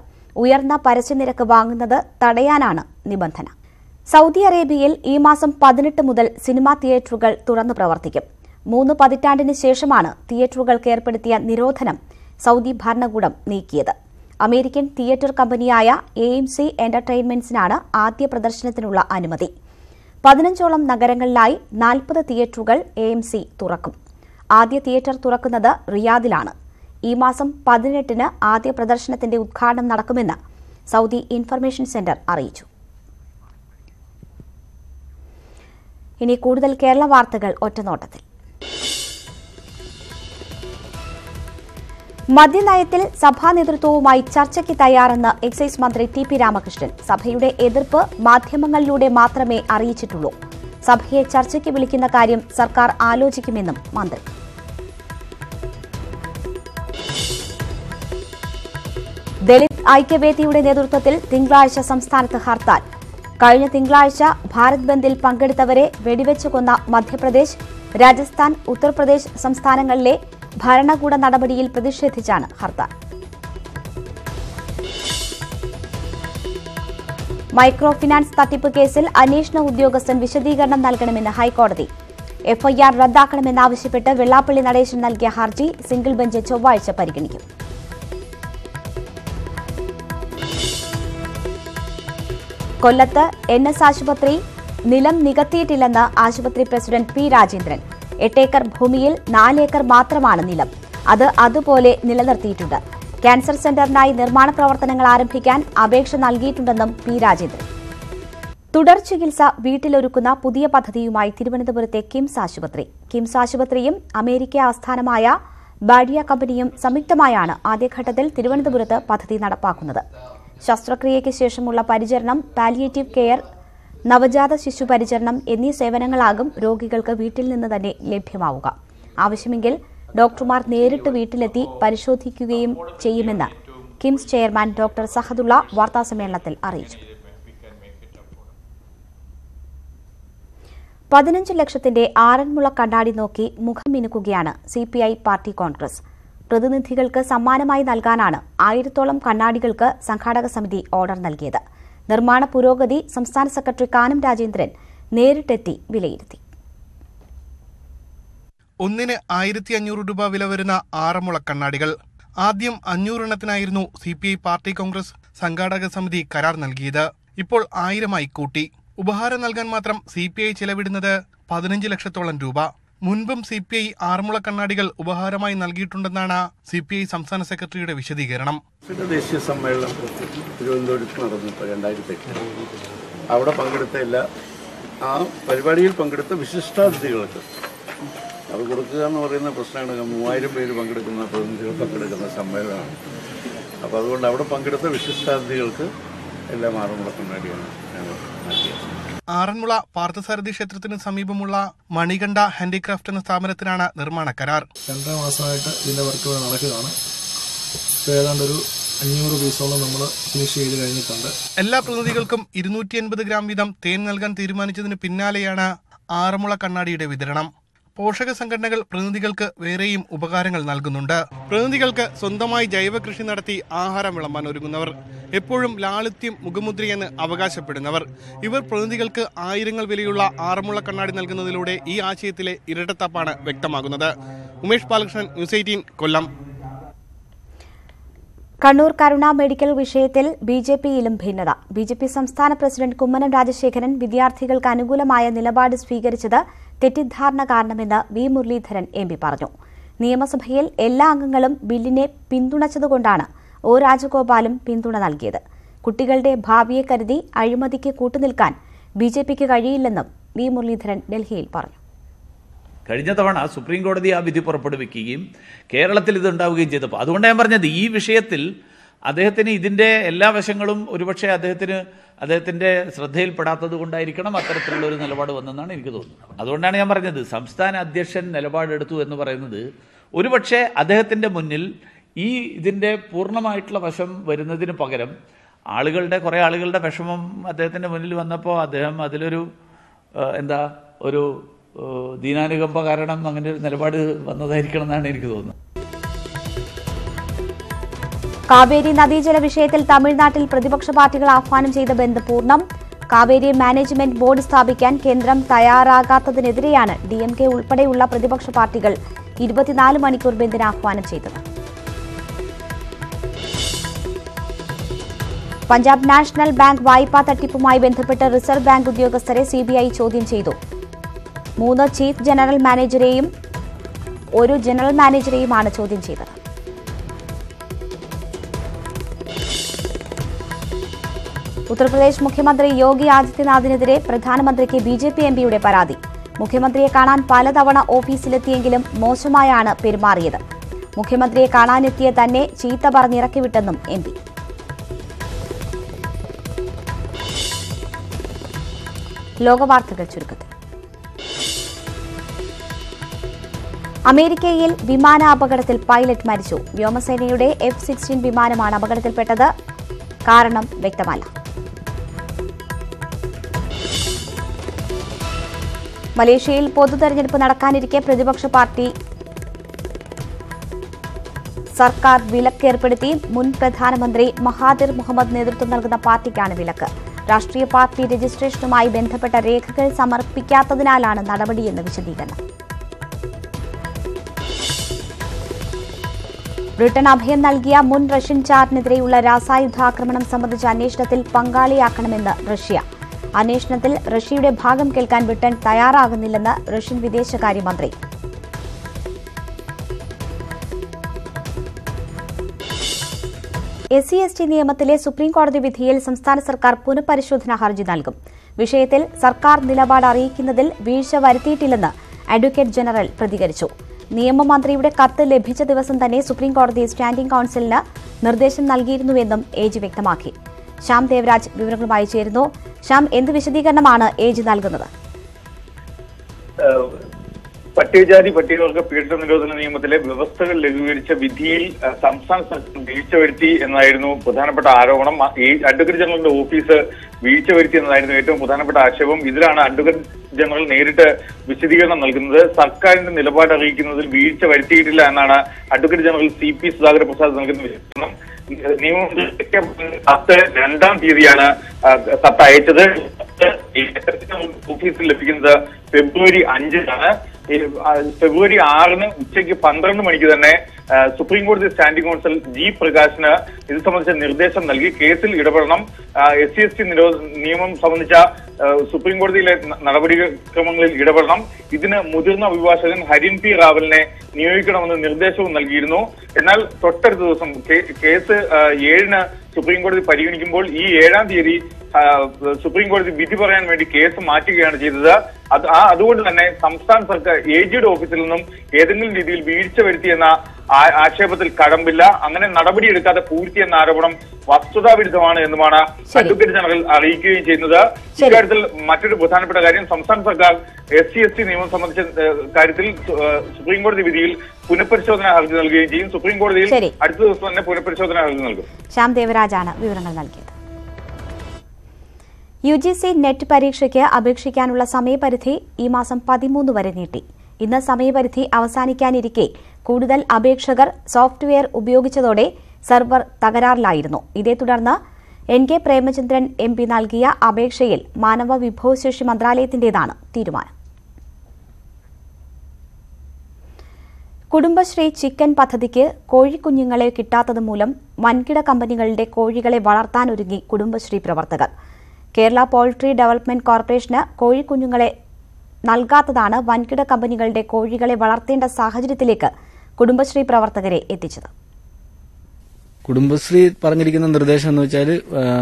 ഉയർന്ന പരസ്യനിരക്ക് വാങ്ങുന്നത് തടയാനാണ് നിബന്ധന. സൗദി അറേബ്യയിൽ ഈ മാസം 18 മുതൽ സിനിമാ തിയേറ്ററുകൾ തുറന്നു പ്രവർത്തിക്കും. 3 പതിറ്റാണ്ടിന് ശേഷമാണ് തിയേറ്ററുകൾക്ക് ഏർപ്പെടുത്തിയ നിരോധനം സൗദി ഭരണകൂടം നീക്കിയത്. അമേരിക്കൻ തിയേറ്റർ കമ്പനിയായ AMC എന്റർടൈൻമെന്റ്സിനാണ് ആദ്യ പ്രദർശനത്തിനുള്ള അനുമതി. 15ഓളം നഗരങ്ങളിലായി 40 തിയേറ്ററുകൾ AMC തുറക്കും. ആദ്യ തിയേറ്റർ തുറക്കുന്നത് റിയാദിലാണ്. ഈ മാസം 18-ന് ആദ്യ പ്രദർശനത്തിന്റെ ഉദ്ഘാടനം നടക്കുമെന്ന് സൗദി ഇൻഫർമേഷൻ സെന്റർ അറിയിച്ചു. ഇനി കൂടുതൽ കേരള വാർത്തകൾ ഒറ്റനോട്ടത്തിൽ. മദ്യനയത്തിൽ സഭാ നേതൃത്വവുമായി ചർച്ചയ്ക്ക് തയ്യാറെന്ന് എക്സൈസ് മന്ത്രി TP രാമകൃഷ്ണൻ. സഭയുടെ എതിർപ്പ് മാധ്യമങ്ങളിലൂടെ മാത്രമേ അറിയിച്ചിട്ടുള്ളൂ. സഭയെ ചർച്ചയ്ക്ക് വിളിക്കുന്ന കാര്യം സർക്കാർ ആലോചിക്കുമെന്നും മന്ത്രി. ദലിത് ഐക്യവേദിയുടെ നേതൃത്വത്തിൽ തിങ്കളാഴ്ച സംസ്ഥാനത്ത് ഹർത്താൽ. കഴിഞ്ഞ തിങ്കളാഴ്ച ഭാരത് ബന്ദിൽ പങ്കെടുത്തവരെ വെടിവെച്ച് കൊന്ന മധ്യപ്രദേശ്, രാജസ്ഥാൻ, ഉത്തർപ്രദേശ് സംസ്ഥാനങ്ങളിലെ ഭരണകൂട നടപടിയിൽ പ്രതിഷേധിച്ചാണ് ഹർത്താൽ. മൈക്രോ ഫിനാൻസ് തട്ടിപ്പ് കേസിൽ അന്വേഷണ ഉദ്യോഗസ്ഥൻ വിശദീകരണം നൽകണമെന്ന് ഹൈക്കോടതി. FIR റദ്ദാക്കണമെന്നാവശ്യപ്പെട്ട് വെള്ളാപ്പള്ളി നടേശൻ നൽകിയ ഹർജി സിംഗിൾ ബെഞ്ച് ചൊവ്വാഴ്ച പരിഗണിക്കും. കൊല്ലത്ത് NS ആശുപത്രി നിലം നികത്തിയിട്ടില്ലെന്ന് ആശുപത്രി പ്രസിഡന്റ് P രാജേന്ദ്രൻ. 8 ഏക്കർ ഭൂമിയിൽ 4 ഏക്കർ മാത്രമാണ് നിലം. അത് അതുപോലെ നിലനിർത്തിയിട്ടുണ്ട്. ക്യാൻസർ സെന്ററിനായി നിർമ്മാണ പ്രവർത്തനങ്ങൾ ആരംഭിക്കാൻ അപേക്ഷ നൽകിയിട്ടുണ്ടെന്നും P രാജേന്ദ്രൻ. തുടർ ചികിത്സ വീട്ടിലൊരുക്കുന്ന പുതിയ പദ്ധതിയുമായി തിരുവനന്തപുരത്തെ കിംസ് ആശുപത്രി. കിംസ് ആശുപത്രിയും അമേരിക്ക ആസ്ഥാനമായ ബാഡിയ കമ്പനിയും സംയുക്തമായാണ് ആദ്യഘട്ടത്തിൽ തിരുവനന്തപുരത്ത് പദ്ധതി നടപ്പാക്കുന്നത്. ശസ്ത്രക്രിയയ്ക്ക് ശേഷമുള്ള പരിചരണം, പാലിയേറ്റീവ് കെയർ, നവജാത ശിശു പരിചരണം എന്നീ സേവനങ്ങളാകും രോഗികൾക്ക് വീട്ടിൽ നിന്ന് തന്നെ ലഭ്യമാവുക. ആവശ്യമെങ്കിൽ ഡോക്ടർമാർ നേരിട്ട് വീട്ടിലെത്തി പരിശോധിക്കുകയും ചെയ്യുമെന്ന് കിംസ് ചെയർമാൻ ഡോക്ടർ സഹദുള്ള വാർത്താസമ്മേളനത്തിൽ അറിയിച്ചു. 15 ലക്ഷത്തിന്റെ ആറന്മുള കണ്ണാടി നോക്കി മുഖം മിനുക്കുകയാണ് CPI പാർട്ടി കോൺഗ്രസ്. പ്രതിനിധികൾക്ക് സമ്മാനമായി നൽകാനാണ് 1000-ഓളം കണ്ണാടികൾക്ക് സംഘാടക സമിതി ഓർഡർ നൽകിയത്. നിർമ്മാണ പുരോഗതി സംസ്ഥാന സെക്രട്ടറി കാനം രാജേന്ദ്രൻ നേരിട്ടെത്തി വിലയിരുത്തി. ഒന്നിന് 1500 രൂപ വില വരുന്ന ആറന്മുള കണ്ണാടികൾ ആദ്യം 500 എണ്ണത്തിനായിരുന്നു CPI പാർട്ടി കോൺഗ്രസ് സംഘാടക സമിതി കരാർ നൽകിയത്. ഇപ്പോൾ 1000-ആയി കൂട്ടി. ഉപഹാരം നൽകാൻ മാത്രം CPI ചെലവിടുന്നത് 15 ലക്ഷത്തോളം രൂപ. മുൻപും CPI ആറന്മുള കണ്ണാടികൾ ഉപഹാരമായി നൽകിയിട്ടുണ്ടെന്നാണ് CPI സംസ്ഥാന സെക്രട്ടറിയുടെ വിശദീകരണം. ദേശീയ സമ്മേളനം തിരുവനന്തപുരത്ത് നടന്നു 2008. അവിടെ പങ്കെടുത്ത ആ പരിപാടിയിൽ പങ്കെടുത്ത വിശിഷ്ടാതിഥികൾക്ക് അത് കൊടുക്കുക എന്ന് പറയുന്ന പ്രശ്നമാണ്. 3000 പേര് പങ്കെടുക്കുന്ന പ്രതിനിധികൾ പങ്കെടുക്കുന്ന സമ്മേളനമാണ്. അപ്പോൾ അതുകൊണ്ട് അവിടെ പങ്കെടുത്ത വിശിഷ്ടാതിഥികൾക്ക് എല്ലാം ആറന്മുള കണ്ണാടിയാണ് ഞങ്ങൾ നൽകിയത്. ആറന്മുള പാർത്ഥസാരഥി ക്ഷേത്രത്തിന് സമീപമുള്ള മണികണ്ഠ ഹാൻഡിക്രാഫ്റ്റ് എന്ന സ്ഥാപനത്തിനാണ് നിർമ്മാണ കരാർ. 2 മാസമായിട്ട് ഇതിന്റെ വർക്കുകൾ നടക്കുകയാണ്. ഏതാണ്ട് ഒരു 500 പീസോളം നമ്മൾ ഫിനിഷ് ചെയ്ത് കഴിഞ്ഞിട്ടുണ്ട്. എല്ലാ പ്രതിനിധികൾക്കും 280 ഗ്രാം വീതം തേൻ നൽകാൻ തീരുമാനിച്ചതിന് പിന്നാലെയാണ് ആറന്മുള കണ്ണാടിയുടെ വിതരണം. പോഷക സംഘടനകൾ പ്രതിനിധികൾക്ക് വേറെയും ഉപകാരങ്ങൾ നൽകുന്നുണ്ട്. പ്രതിനിധികൾക്ക് സ്വന്തമായി ജൈവ കൃഷി നടത്തി ആഹാരം വിളമ്പാൻ ഒരുങ്ങുന്നവർ, എപ്പോഴും ലാളിത്യം മുഖമുദ്രയെന്ന് അവകാശപ്പെടുന്നവർ, ഇവർ പ്രതിനിധികൾക്ക് ആയിരങ്ങൾ വിലയുള്ള ആറന്മുള കണ്ണാടി നൽകുന്നതിലൂടെ ഈ ആശയത്തിലെ ഇരട്ടത്താപ്പാണ് വ്യക്തമാകുന്നത്. ഉമേഷ് ബാലകൃഷ്ണൻ, ന്യൂസ് 18, കൊല്ലം. കണ്ണൂർ കരുണ മെഡിക്കൽ വിഷയത്തിൽ ബിജെപിയിലും ഭിന്നത. ബിജെപി സംസ്ഥാന പ്രസിഡന്റ് കുമ്മനം രാജശേഖരൻ വിദ്യാർത്ഥികൾക്ക് അനുകൂലമായ നിലപാട് സ്വീകരിച്ചത് തെറ്റിദ്ധാരണ കാരണമെന്ന് വി മുരളീധരൻ എം പി പറഞ്ഞു. നിയമസഭയിൽ എല്ലാ അംഗങ്ങളും ബില്ലിനെ പിന്തുണച്ചതുകൊണ്ടാണ് ഒ രാജഗോപാലും പിന്തുണ നൽകിയത്. കുട്ടികളുടെ ഭാവിയെ കരുതി അഴിമതിക്ക് കൂട്ടുനിൽക്കാൻ ബിജെപിക്ക് കഴിയില്ലെന്നും വി മുരളീധരൻ ഡൽഹിയിൽ പറഞ്ഞു. കഴിഞ്ഞ തവണ സുപ്രീം കോടതി ആ വിധി പുറപ്പെടുവിക്കുകയും കേരളത്തിൽ ഇത് ഉണ്ടാവുകയും ചെയ്തപ്പോൾ അതുകൊണ്ടാണ് ഞാൻ പറഞ്ഞത്, ഈ വിഷയത്തിൽ അദ്ദേഹത്തിന് ഇതിൻ്റെ എല്ലാ വശങ്ങളും ഒരുപക്ഷെ അദ്ദേഹത്തിൻ്റെ ശ്രദ്ധയിൽപ്പെടാത്തത് കൊണ്ടായിരിക്കണം അത്തരത്തിലുള്ള ഒരു നിലപാട് വന്നെന്നാണ് എനിക്ക് തോന്നുന്നത്. അതുകൊണ്ടാണ് ഞാൻ പറഞ്ഞത്, സംസ്ഥാന അധ്യക്ഷൻ നിലപാടെടുത്തു എന്ന് പറയുന്നത് ഒരുപക്ഷെ അദ്ദേഹത്തിൻ്റെ മുന്നിൽ ഇതിൻ്റെ പൂർണ്ണമായിട്ടുള്ള വശം വരുന്നതിന് പകരം കുറേ ആളുകളുടെ വിഷമം അദ്ദേഹത്തിൻ്റെ മുന്നിൽ വന്നപ്പോൾ അദ്ദേഹം അതിലൊരു ഒരു ദീനാനുകമ്പ കാരണം അങ്ങനെ ഒരു നിലപാട് വന്നതായിരിക്കണം എന്നാണ് എനിക്ക് തോന്നുന്നത്. കാവേരി നദീജല വിഷയത്തിൽ തമിഴ്നാട്ടിൽ പ്രതിപക്ഷ പാർട്ടികൾ ആഹ്വാനം ചെയ്ത ബന്ദ് പൂർണ്ണം. കാവേരി മാനേജ്മെന്റ് ബോർഡ് സ്ഥാപിക്കാൻ കേന്ദ്രം തയ്യാറാകാത്തതിനെതിരെയാണ് DMK ഉൾപ്പെടെയുള്ള പ്രതിപക്ഷ പാർട്ടികൾ 24 മണിക്കൂർ ബന്ദിന് ആഹ്വാനം ചെയ്തത്. പഞ്ചാബ് നാഷണൽ ബാങ്ക് വായ്പാ തട്ടിപ്പുമായി ബന്ധപ്പെട്ട് റിസർവ് ബാങ്ക് ഉദ്യോഗസ്ഥരെ CBI ചോദ്യം ചെയ്തു. 3 ചീഫ് ജനറൽ മാനേജരെയും 1 ജനറൽ മാനേജരെയുമാണ് ചോദ്യം ചെയ്തത്. ഉത്തർപ്രദേശ് മുഖ്യമന്ത്രി യോഗി ആദിത്യനാഥിനെതിരെ പ്രധാനമന്ത്രിക്ക് BJP MPയുടെ പരാതി. മുഖ്യമന്ത്രിയെ കാണാൻ പലതവണ ഓഫീസിലെത്തിയെങ്കിലും മോശമായാണ് പെരുമാറിയത്. മുഖ്യമന്ത്രിയെ കാണാനെത്തിയ തന്നെ ചീത്ത പറഞ്ഞിറക്കിവിട്ടെന്നും MP. ലോകവാർത്തകൾ ചുരുക്കത്തിൽ. അമേരിക്കയിൽ വിമാന അപകടത്തിൽ പൈലറ്റ് മരിച്ചു. വ്യോമസേനയുടെ F-16 വിമാനമാണ് അപകടത്തിൽപ്പെട്ടത്. കാരണം വ്യക്തമല്ല. മലേഷ്യയിൽ പൊതുതെരഞ്ഞെടുപ്പ് നടക്കാനിരിക്കെ പ്രതിപക്ഷ പാർട്ടി സർക്കാർ വിലക്കേർപ്പെടുത്തി. മുൻ പ്രധാനമന്ത്രി മഹാതിർ മുഹമ്മദ് നേതൃത്വം നൽകുന്ന പാർട്ടിക്കാണ് വിലക്ക്. രാഷ്ട്രീയ പാർട്ടി രജിസ്ട്രേഷനുമായി ബന്ധപ്പെട്ട രേഖകൾ സമർപ്പിക്കാത്തതിനാലാണ് നടപടിയെന്ന് വിശദീകരണം. ബ്രിട്ടൻ അഭയം നൽകിയ മുൻ റഷ്യൻ ചാറിനെതിരെയുള്ള രാസായുധാക്രമണം സംബന്ധിച്ച അന്വേഷണത്തിൽ പങ്കാളിയാക്കണമെന്ന് റഷ്യ. അന്വേഷണത്തിൽ റഷ്യയുടെ ഭാഗം കേൾക്കാൻ ബ്രിട്ടൻ തയ്യാറാകുന്നില്ലെന്ന് റഷ്യൻ വിദേശകാര്യമന്ത്രി. SC/ST നിയമത്തിലെ സുപ്രീംകോടതി വിധിയിൽ സംസ്ഥാന സർക്കാർ പുനഃപരിശോധനാ ഹർജി നൽകും. വിഷയത്തിൽ സർക്കാർ നിലപാട് അറിയിക്കുന്നതിൽ വീഴ്ച വരുത്തിയിട്ടില്ലെന്ന് അഡ്വക്കേറ്റ് ജനറൽ പ്രതികരിച്ചു. നിയമമന്ത്രിയുടെ കത്ത് ലഭിച്ച ദിവസം തന്നെ സുപ്രീംകോടതി സ്റ്റാൻഡിംഗ് കൌൺസിലിന് നിർദ്ദേശം നൽകിയിരുന്നുവെന്നും AG വ്യക്തമാക്കി. ശ്യാം ദേവരാജ് വിവരങ്ങളുമായി ചേരുന്നു. ശ്യാം, എന്ത് വിശദീകരണമാണ് AG നൽകുന്നത്? പട്ടികജാതി പട്ടികവർഗ പീഡന നിരോധന നിയമത്തിലെ വ്യവസ്ഥകൾ ലഘൂകരിച്ച വിധിയിൽ സംസ്ഥാന സർക്കാർ വീഴ്ച വരുത്തി എന്നായിരുന്നു പ്രധാനപ്പെട്ട ആരോപണം. ഈ അഡ്വക്കേറ്റ് ജനറലിന്റെ ഓഫീസ് വീഴ്ച വരുത്തി എന്നതായിരുന്നു ഏറ്റവും പ്രധാനപ്പെട്ട ആക്ഷേപം. ഇതിലാണ് അഡ്വക്കേറ്റ് ജനറൽ നേരിട്ട് വിശദീകരണം നൽകുന്നത്. സർക്കാരിന്റെ നിലപാട് അറിയിക്കുന്നതിൽ വീഴ്ച വരുത്തിയിട്ടില്ല എന്നാണ് advocate general CP Sudhakara Prasad നൽകുന്ന വിശദീകരണം. നിയമമന്ത്രിക്ക് 2-ാം തീയതിയാണ് കത്ത് അയച്ചത്. ഓഫീസിൽ ലഭിക്കുന്നത് ഫെബ്രുവരി 5-നാണ്. ഫെബ്രുവരി 6-ന് ഉച്ചയ്ക്ക് 12 മണിക്ക് തന്നെ സുപ്രീം കോടതി സ്റ്റാൻഡിംഗ് കൌൺസിൽ G പ്രകാശിന് ഇത് സംബന്ധിച്ച നിർദ്ദേശം നൽകി. കേസിൽ ഇടപെടണം, SC/ST നിയമം സംബന്ധിച്ച സുപ്രീം കോടതിയിലെ നടപടിക്രമങ്ങളിൽ ഇടപെടണം, ഇതിന് മുതിർന്ന അഭിഭാഷകൻ ഹരിൻ P റാവലിനെ നിയോഗിക്കണമെന്ന് നിർദ്ദേശവും നൽകിയിരുന്നു. എന്നാൽ തൊട്ടടുത്ത ദിവസം കേസ് 7-ന് സുപ്രീം കോടതി പരിഗണിക്കുമ്പോൾ ഈ 7-ാം തീയതി സുപ്രീം കോടതി വിധി പറയാൻ വേണ്ടി കേസ് മാറ്റുകയാണ് ചെയ്തത്. അതുകൊണ്ട് തന്നെ സംസ്ഥാന സർക്കാർ AGയുടെ ഓഫീസിൽ നിന്നും ഏതെങ്കിലും രീതിയിൽ വീഴ്ച വരുത്തിയെന്ന ആക്ഷേപത്തിൽ കഴമ്പില്ല. അങ്ങനെ നടപടിയെടുക്കാതെ പൂഴ്ത്തി എന്ന ആരോപണം വസ്തുതാവിരുദ്ധമാണ് എന്നുമാണ് അഡ്വക്കേറ്റ് ജനറൽ അറിയിക്കുകയും ചെയ്യുന്നത്. ഇക്കാര്യത്തിൽ മറ്റൊരു പ്രധാനപ്പെട്ട കാര്യം, സംസ്ഥാന സർക്കാർ SC/ST നിയമം സംബന്ധിച്ച കാര്യത്തിൽ സുപ്രീം കോടതി വിധിയിൽ പുനഃപരിശോധനാ ഹർജി നൽകുകയും ചെയ്യും. സുപ്രീം കോടതിയിൽ അടുത്ത ദിവസം തന്നെ പുനഃപരിശോധനാ ഹർജി നൽകും. ശ്യാം ദേവരാജാണ് വിവരങ്ങൾ നൽകിയത്. UGC നെറ്റ് പരീക്ഷയ്ക്ക് അപേക്ഷിക്കാനുള്ള സമയപരിധി ഈ മാസം 13 വരെ നീട്ടി. ഇന്ന് സമയപരിധി അവസാനിക്കാനിരിക്കെ കൂടുതൽ അപേക്ഷകർ സോഫ്റ്റ്വെയർ ഉപയോഗിച്ചതോടെ സെർവർ തകരാറിലായിരുന്നു. ഇതേ തുടർന്ന് NK പ്രേമചന്ദ്രൻ MP നൽകിയ അപേക്ഷയിൽ മാനവ വിഭവശേഷി മന്ത്രാലയത്തിന്റേതാണ് തീരുമാനം. കുടുംബശ്രീ ചിക്കൻ പദ്ധതിക്ക് കോഴിക്കുഞ്ഞുങ്ങളെ കിട്ടാത്തത് മൂലം വൻകിട കമ്പനികളുടെ കോഴികളെ വളർത്താനൊരുങ്ങി കുടുംബശ്രീ പ്രവർത്തകർ. കേരള പോൾട്രി ഡെവലപ്മെന്റ് കോർപ്പറേഷന് കോഴിക്കുഞ്ഞുങ്ങളെ നൽകാത്തതാണ് വൻകിട കമ്പനികളുടെ കോഴികളെ വളർത്തേണ്ട സാഹചര്യത്തിലേക്ക് കുടുംബശ്രീ പ്രവർത്തകരെ എത്തിച്ചത്. കുടുംബശ്രീ പറഞ്ഞിരിക്കുന്ന നിർദ്ദേശം എന്ന് വെച്ചാൽ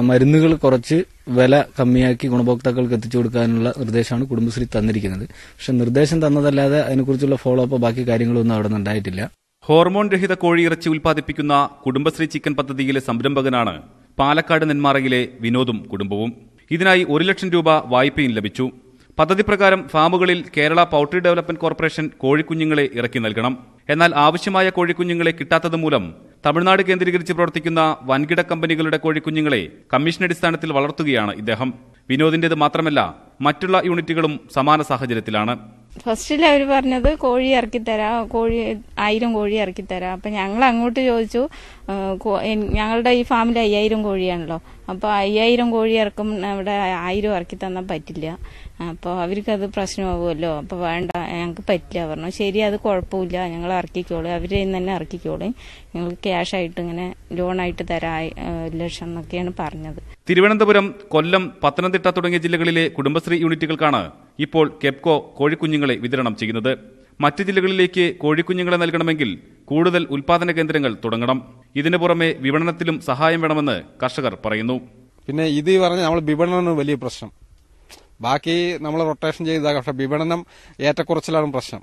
മരുന്നുകൾ കുറച്ച് വില കമ്മിയാക്കി ഗുണഭോക്താക്കൾക്ക് എത്തിച്ചു കൊടുക്കാനുള്ള നിർദ്ദേശമാണ് കുടുംബശ്രീ തന്നിരിക്കുന്നത്. പക്ഷെ നിർദ്ദേശം തന്നതല്ലാതെ അതിനെക്കുറിച്ചുള്ള ഫോളോ അപ്പ് ബാക്കി കാര്യങ്ങളൊന്നും അവിടെ നിന്നുണ്ടായിട്ടില്ല. ഹോർമോൺ രഹിത കോഴിയിറച്ചി ഉൽപ്പാദിപ്പിക്കുന്ന കുടുംബശ്രീ ചിക്കൻ പദ്ധതിയിലെ സംരംഭകനാണ് പാലക്കാട് നെന്മാറയിലെ വിനോദും കുടുംബവും. ഇതിനായി 1 ലക്ഷം രൂപ വായ്പയും ലഭിച്ചു. പദ്ധതി പ്രകാരം ഫാമുകളിൽ കേരള പൗൾട്രി ഡെവലപ്മെന്റ് കോർപ്പറേഷൻ കോഴിക്കുഞ്ഞുങ്ങളെ ഇറക്കി നൽകണം. എന്നാൽ ആവശ്യമായ കോഴിക്കുഞ്ഞുങ്ങളെ കിട്ടാത്തത് മൂലം തമിഴ്നാട് കേന്ദ്രീകരിച്ച് പ്രവർത്തിക്കുന്ന വൻകിട കമ്പനികളുടെ കോഴിക്കുഞ്ഞുങ്ങളെ കമ്മീഷൻ അടിസ്ഥാനത്തിൽ വളർത്തുകയാണ് ഇദ്ദേഹം. വിനോദിന്റേത് മാത്രമല്ല, മറ്റുള്ള യൂണിറ്റുകളും സമാന സാഹചര്യത്തിലാണ്. ഫസ്റ്റിൽ അവർ പറഞ്ഞത് കോഴി ഇറക്കിത്തരാം, 1000 കോഴി ഇറക്കിത്തരാം. അപ്പം ഞങ്ങൾ അങ്ങോട്ട് ചോദിച്ചു, ഞങ്ങളുടെ ഈ ഫാമിൽ 5000 കോഴിയാണല്ലോ, അപ്പോൾ 5000 കോഴി ഇറക്കും, ഇവിടെ 1000 ഇറക്കി തന്നാൽ പറ്റില്ല. അപ്പോൾ അവർക്കത് പ്രശ്നമാകുമല്ലോ, അപ്പോൾ വേണ്ട, ഞങ്ങൾക്ക് പറ്റില്ല പറഞ്ഞു. ശരി, അത് കുഴപ്പമില്ല, ഞങ്ങൾ ഇറക്കിക്കോളൂ, അവരെ തന്നെ ഇറക്കിക്കോളൂ, ഞങ്ങൾ ക്യാഷായിട്ട് ഇങ്ങനെ ലോണായിട്ട് തരാം 1 ലക്ഷം എന്നൊക്കെയാണ് പറഞ്ഞത്. തിരുവനന്തപുരം, കൊല്ലം, പത്തനംതിട്ട തുടങ്ങിയ ജില്ലകളിലെ കുടുംബശ്രീ യൂണിറ്റുകൾക്കാണ് ഇപ്പോൾ കെപ്കോ കോഴിക്കുഞ്ഞുങ്ങളെ വിതരണം ചെയ്യുന്നത്. മറ്റ് ജില്ലകളിലേക്ക് കോഴിക്കുഞ്ഞുങ്ങളെ നൽകണമെങ്കിൽ കൂടുതൽ ഉൽപാദന കേന്ദ്രങ്ങൾ തുടങ്ങണം. ഇതിനു പുറമെ വിപണനത്തിലും സഹായം വേണമെന്ന് കർഷകർ പറയുന്നു. പിന്നെ ഇത് പറഞ്ഞ നമ്മൾ വിപണനം വലിയ പ്രശ്നം, ബാക്കി നമ്മൾ റൊട്ടേഷൻ ചെയ്താൽ, പക്ഷെ വിപണനം ഏറ്റക്കുറച്ചിലാണ് പ്രശ്നം.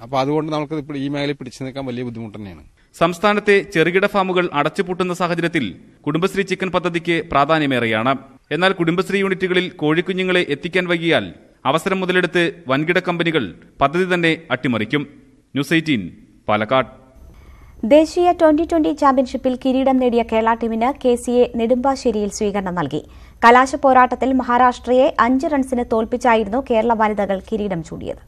അപ്പോൾ അതുകൊണ്ട് നമുക്ക് ഇപ്പോൾ ഈ മേഖലയിൽ പിടിച്ചു നിൽക്കാൻ വലിയ ബുദ്ധിമുട്ട് തന്നെയാണ്. സംസ്ഥാനത്തെ ചെറുകിട ഫാമുകൾ അടച്ചുപൂട്ടുന്ന സാഹചര്യത്തിൽ കുടുംബശ്രീ ചിക്കൻ പദ്ധതിക്ക് പ്രാധാന്യമേറെയാണ്. എന്നാൽ കുടുംബശ്രീ യൂണിറ്റുകളിൽ കോഴിക്കുഞ്ഞുങ്ങളെ എത്തിക്കാൻ വൈകിയാൽ അവസരം മുതലെടുത്ത് വൻകിട കമ്പനികൾ പദ്ധതി തന്നെ അട്ടിമറിക്കും. ന്യൂസ് 18 പാലക്കാട്. ദേശീയ 2020 ചാമ്പ്യൻഷിപ്പിൽ കിരീടം നേടിയ കേരള ടീമിന് KCA നെടുമ്പാശ്ശേരിയിൽ സ്വീകരണം നൽകി. കലാശ പോരാട്ടത്തിൽ മഹാരാഷ്ട്രയെ 5 റൺസിന് തോൽപ്പിച്ചായിരുന്നു കേരള വനിതകൾ കിരീടം ചൂടിയത്.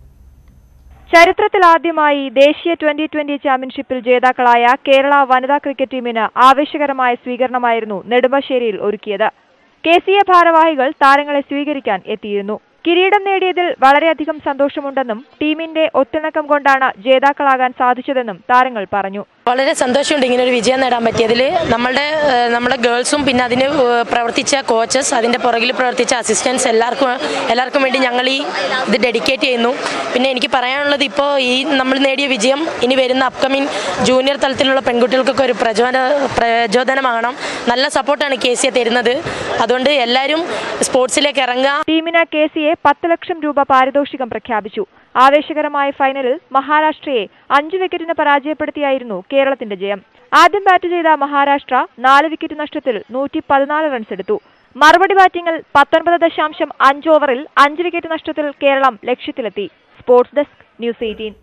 ചരിത്രത്തിലാദ്യമായി ദേശീയ 2020 ചാമ്പ്യൻഷിപ്പിൽ ജേതാക്കളായ കേരള വനിതാ ക്രിക്കറ്റ് ടീമിന് ആവേശകരമായ സ്വീകരണമായിരുന്നു നെടുമ്പാശ്ശേരിയിൽ ഒരുക്കിയത്. KCA ഭാരവാഹികൾ താരങ്ങളെ സ്വീകരിക്കാൻ എത്തിയിരുന്നു. കിരീടം നേടിയതിൽ വളരെയധികം സന്തോഷമുണ്ടെന്നും ടീമിന്റെ ഒത്തിണക്കം കൊണ്ടാണ് ജേതാക്കളാകാൻ സാധിച്ചതെന്നും താരങ്ങൾ പറഞ്ഞു. വളരെ സന്തോഷമുണ്ട് ഇങ്ങനെ ഒരു വിജയം നേടാൻ പറ്റിയതിൽ. നമ്മുടെ ഗേൾസും പിന്നെ അതിന് പ്രവർത്തിച്ച കോച്ചസ്, അതിന്റെ പുറകിൽ പ്രവർത്തിച്ച അസിസ്റ്റൻസ്, എല്ലാവർക്കും വേണ്ടി ഞങ്ങൾ ഇത് ഡെഡിക്കേറ്റ് ചെയ്യുന്നു. പിന്നെ എനിക്ക് പറയാനുള്ളത്, ഇപ്പോൾ ഈ നമ്മൾ നേടിയ വിജയം ഇനി വരുന്ന അപ്കമിങ് ജൂനിയർ തലത്തിലുള്ള പെൺകുട്ടികൾക്കൊക്കെ ഒരു പ്രചോദനമാകണം. നല്ല സപ്പോർട്ടാണ് KCA തരുന്നത്. അതുകൊണ്ട് എല്ലാവരും സ്പോർട്സിലേക്ക് ഇറങ്ങുക. ടീമിന് KCA 10 ലക്ഷം രൂപ പാരിതോഷികം പ്രഖ്യാപിച്ചു. ആവേശകരമായ ഫൈനലിൽ മഹാരാഷ്ട്രയെ 5 വിക്കറ്റിന് പരാജയപ്പെടുത്തിയായിരുന്നു കേരളത്തിന്റെ ജയം. ആദ്യം ബാറ്റ് ചെയ്ത മഹാരാഷ്ട്ര 4 വിക്കറ്റ് നഷ്ടത്തിൽ 114 റൺസ് എടുത്തു. മറുപടി ബാറ്റിംഗിൽ 19.5 ഓവറിൽ 5 വിക്കറ്റ് നഷ്ടത്തിൽ കേരളം ലക്ഷ്യത്തിലെത്തി. Sports desk, news 18.